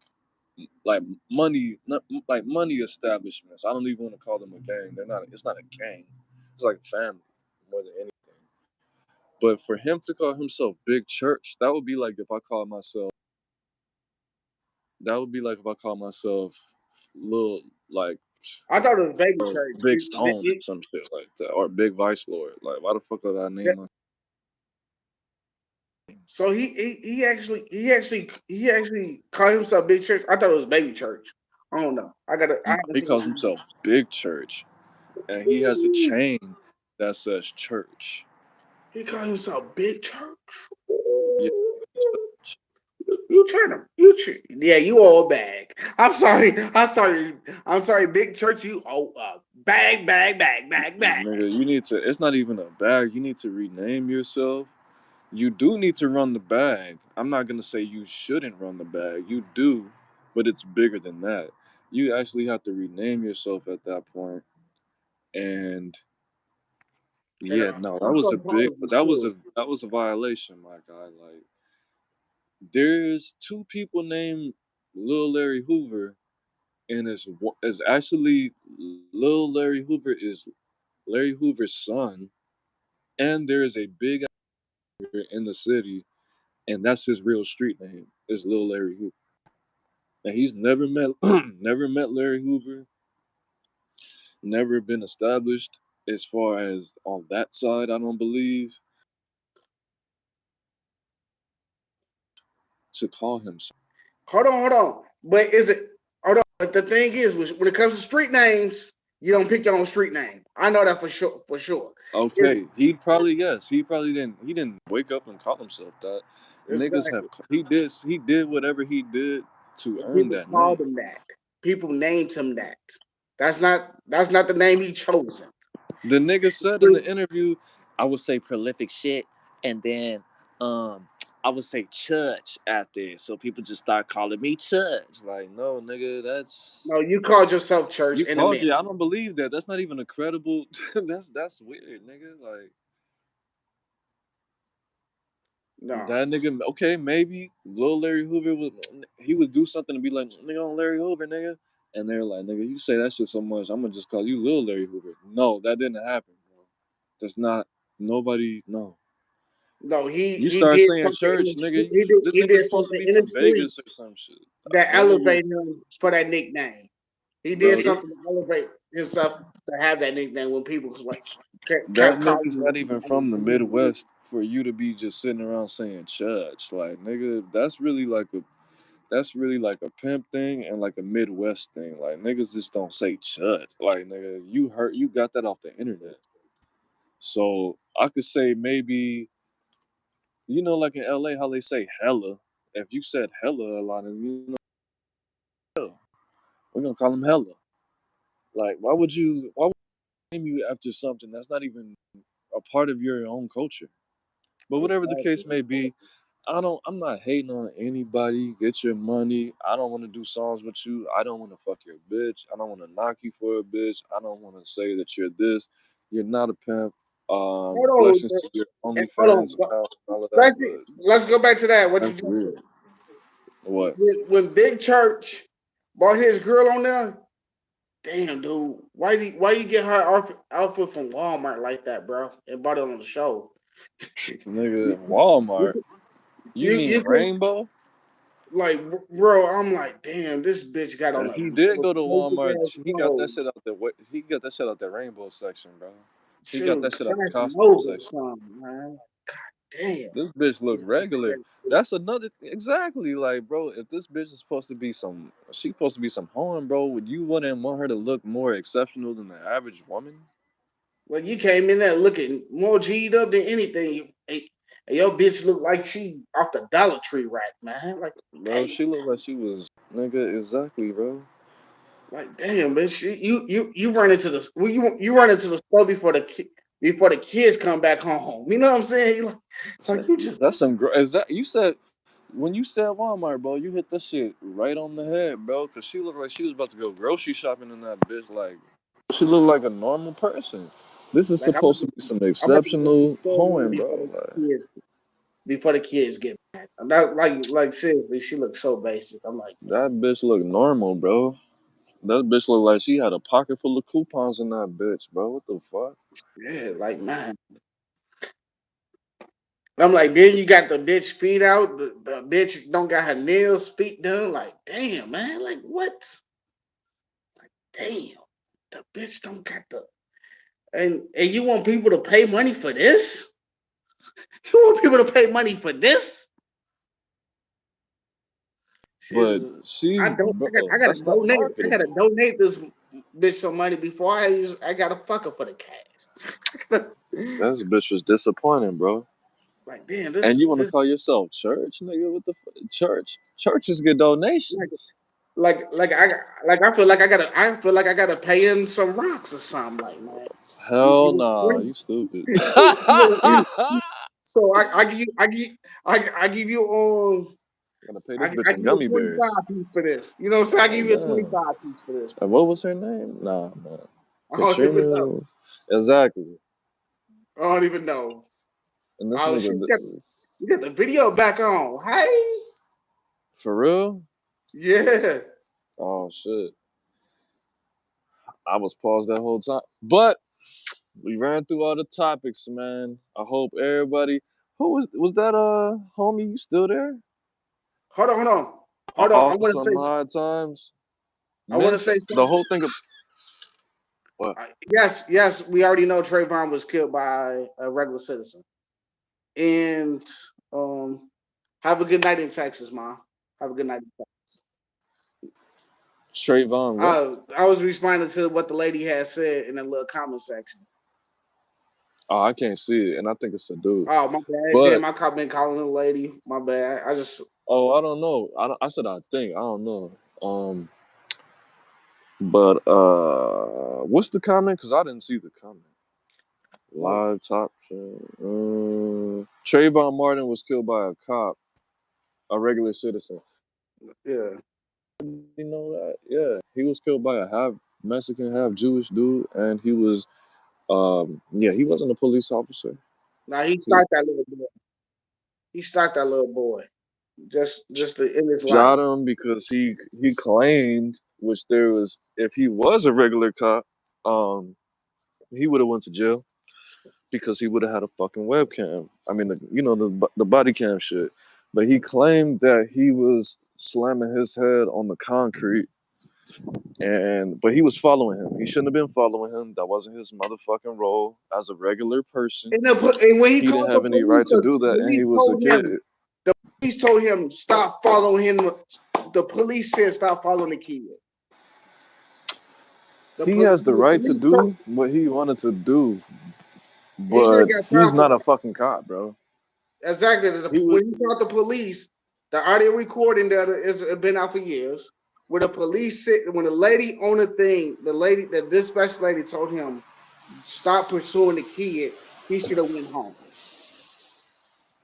money, like money establishments. I don't even want to call them a gang. They're not. It's not a gang. It's like a family more than anything. But for him to call himself Big Church, that would be like if I call myself. That would be like if I call myself little like I thought it was baby church. Big Stone or some shit like that, or Big Vice Lord. Like why the fuck would I name my? So he actually called himself big church. I thought it was baby church. I don't know. I No, haven't he seen calls himself Big Church, and he has a it. chain that says Church. He called himself big church. Yeah, Church. Yeah, you old bag. I'm sorry. I'm sorry, big church. You old bag. Nigga, you need to. It's not even a bag. You need to rename yourself. You do need to run the bag. I'm not gonna say you shouldn't run the bag. You do, but it's bigger than that. You actually have to rename yourself at that point. And And yeah, no, that I'm was so a proud big. of this That was kid. a violation, my guy. Like there's two people named Lil Larry Hoover, and it's actually Lil Larry Hoover is Larry Hoover's son, and there is a big in the city, and that's his real street name is Lil Larry Hoover. And he's never met never met Larry Hoover, never been established as far as on that side. I don't believe to call him. Hold on. But is it hold on? But the thing is, when it comes to street names, you don't pick your own street name. I know that for sure. For sure. It's Okay, he probably didn't wake up and call himself that. Niggas have exactly. he did whatever he did to And earn people that called name. him that. People named him that. That's not the name he chosen. The nigga said in the interview, I would say prolific shit, and then um I would say Church after it, so people just start calling me Church. Like, no, nigga, that's No, you called yourself church you in a called minute. you. I don't believe that. That's not even a credible. That's weird, nigga. Like No, that nigga. Okay, maybe Lil Larry Hoover was do something to be like nigga on Larry Hoover, nigga, and they're like, nigga, you say that shit so much, I'm gonna just call you Lil Larry Hoover. No, that didn't happen, bro. That's not nobody. No. no, You he start did saying something in church, the nigga. This he nigga's did supposed to something be in the from Vegas streets or some shit. that That nigga, elevated him for that nickname. He did bro. something to elevate himself to have that nickname when people was like That kept calling nigga's him. not even from the Midwest for you to be just sitting around saying church. Like, nigga, that's really like a pimp thing and like a Midwest thing. Like, niggas just don't say church. Like, nigga, you got that off the internet. So I could say maybe, like in LA, how they say hella. If you said hella a lot, and we're gonna call him hella. Like, why would you name you after something that's not even a part of your own culture? But whatever the case may be, I'm not hating on anybody. Get your money. I don't want to do songs with you. I don't want to fuck your bitch. I don't want to knock you for a bitch. I don't want to say that you're this. You're not a pimp. Hold Blessings to your hold OnlyFans on. account and all of that, Especially, but let's go back to that. What you that's just said. weird. What? When Big Church bought his girl on there, damn dude, why you get her outfit from Walmart like that, bro, and bought it on the show? Nigga, You Walmart. You you mean could Rainbow? like, bro, I'm like, damn, this bitch got on And the he did go to basic Walmart. ass He got that clothes. shit out there. He got that shit out there rainbow section, bro. He got Shoot, that shit out the Fashion costume Nova or section. something, man. Damn. This bitch look This bitch regular. crazy. That's another exactly like, bro. If this bitch is supposed to be she supposed to be some horn, bro. Would you wouldn't want her to look more exceptional than the average woman, Well, you came in there looking more G'd up than anything. And your bitch looked like she off the Dollar Tree rack, man. Like, bro? damn. She looked like she was nigga exactly, bro. Like, damn, bitch. You run into the you run into the store before the kids come back home. You know what I'm saying? Like you just That's some. Is that you said when you said Walmart, bro? You hit that shit right on the head, bro. Cause she looked like she was about to go grocery shopping in that bitch. Like she looked like a normal person. This is like supposed to be some I'm about to go to the exceptional store with her hoeing, bro. Like before the kids get back. That, like seriously, she looks so basic. I'm like, that bitch look normal, bro. That bitch look like she had a pocket full of coupons in that bitch, bro. What the fuck? yeah, like man. I'm like, then you got the bitch feet out. The bitch don't got her nails, feet done. Like, damn, man. Like, what? Damn. The bitch don't got the. And you want people to pay money for this? You want people to pay money for this? But Shit. she, I don't. bro, I gotta that's not donate. I gotta marketable. donate this bitch some money before I gotta fuck her for the cash. That bitch was disappointing, bro. Like, damn, And you want to this call yourself church, nigga? What the church? Churches get like donations. I feel like I gotta pay in some rocks or something. Like, man, Hell nah, you stupid. so I give you Gotta pay this I bitch in give you gummy a 25 bears. piece for this. You know what I'm saying? I Oh give you a damn. 25 piece for this. And what was her name? Nah, man. I don't even know. Katrina. Exactly. I don't even know. And this Oh nigga, shit, you got the video back on. Hey, for real? yeah. Oh shit. I was paused that whole time. But we ran through all the topics, man. I hope everybody. Who was that? Homie, you still there? Hold on, hold on, hold on. Awesome high times. I want to Mint. say The something. whole thing of what? Yes. We already know Trayvon was killed by a regular citizen. And have a good night in Texas, Mom. Have a good night. Trayvon. What? I was responding to what the lady had said in the little comment section. Oh, I can't see it, and I think it's a dude. Oh, my bad. But Damn, I been calling the lady. My bad. I just oh, I don't know. I said I think. I don't know. But what's the comment? Cause I didn't see the comment. hold Live top shit. Trayvon Martin was killed by a cop, a regular citizen. on. Yeah. You know that? Yeah, he was killed by a half Mexican, half Jewish dude, and he was yeah, he wasn't a police officer. Now he He stopped that little boy. He stopped that little boy. Just to end his life. shot him because he claimed, which there was, if he was a regular cop, he would have went to jail because he would have had a fucking webcam. I mean, the body cam shit. But he claimed that he was slamming his head on the concrete, and but he was following him. He shouldn't have been following him. That wasn't his motherfucking role as a regular person. And when he He didn't called the have any police, right to do the that, and he was a kid. police told him stop following him. The police said stop following the kid. He has the The right to police told do what he wanted to do, he should have but got he's time for not a that. fucking cop, bro. Exactly. He was. When he called the police, the audio recording that has been out for years, where the police said when the lady on the thing, the dispatch lady told him stop pursuing the kid, he should have went home.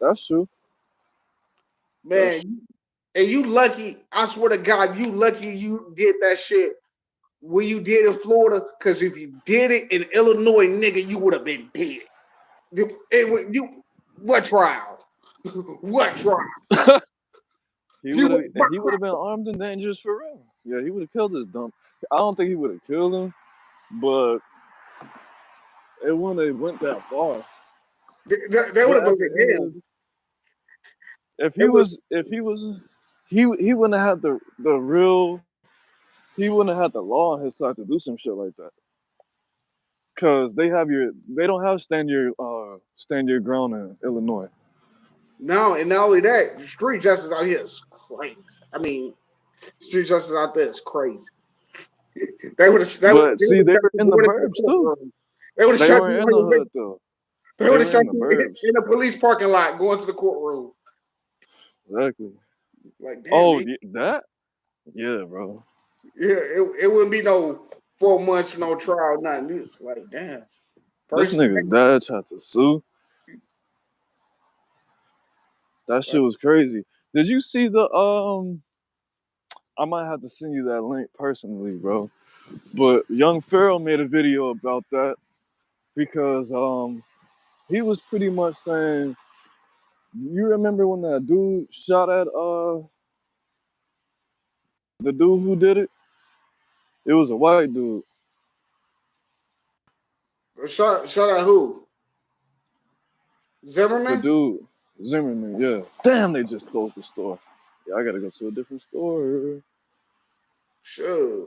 That's true. That's Man, and you lucky, I swear to God, you lucky you did that shit where you did in Florida, because if you did it in Illinois, nigga, you would have been dead. What trial? What trial? true. You He would have been armed and dangerous for real. Yeah, he would have killed this dump. I don't think he would have killed him, but it wouldn't have went that far. they would But have been at like, the end damn. of, if he It was was, if he was, he wouldn't have had the real he wouldn't have had the law on his side to do some shit like that. Cause they don't have stand your ground in Illinois. No, and not only that, street justice out here is crazy. I mean, street justice out there is crazy. But see, they Shot were you in the going into the burbs too. courtroom. They would have They shot weren't you in while the you wait. hood though. They They would have were in shot the you burbs. in a police parking lot going to the courtroom. Exactly. Like, damn, Oh, man. that? Yeah, bro. Yeah, it wouldn't be no 4 months for no trial, nothing. Like, damn. This First, nigga's dad tried to sue. That shit like, was crazy. Did you see the? I might have to send you that link personally, bro. But Young Pharaoh made a video about that because he was pretty much saying, you remember when that dude shot at the dude who did it? It was a white dude. shot at who? The Zimmerman? dude Zimmerman, yeah. Damn, they just closed the store. Yeah, I gotta go to a different store. Sure.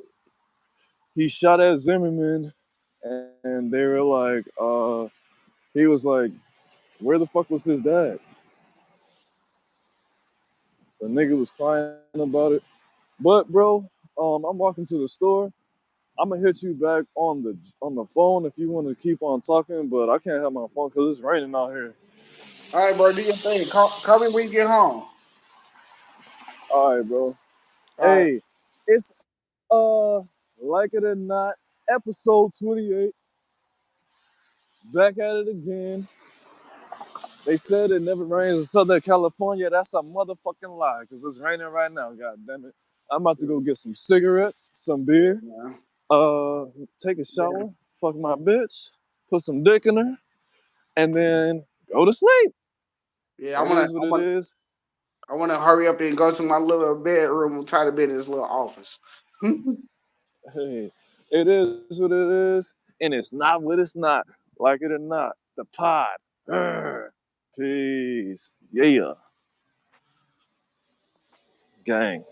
He shot at Zimmerman, and they were like, he was like, where the fuck was his dad? The nigga was crying about it. But bro, I'm walking to the store. I'm gonna hit you back on the phone if you want to keep on talking, but I can't have my phone because it's raining out here. All right, bro, do your thing. Call me when you get home. All right, bro. All right. Hey, it's like it or not, episode 28. Back at it again. They said it never rains in Southern California. That's a motherfucking lie because it's raining right now. God damn it! I'm about to go get some cigarettes, some Yeah, beer, man. uh, take a Yeah. shower, fuck my bitch, put some dick in her, and then go to sleep. Yeah, It is what it is. I wanna hurry up and go to my little bedroom and try to be in this little office. Hey, it is what it is, and it's not what it's not. Like it or not, the pod. Urgh. Peace. Yeah, gang.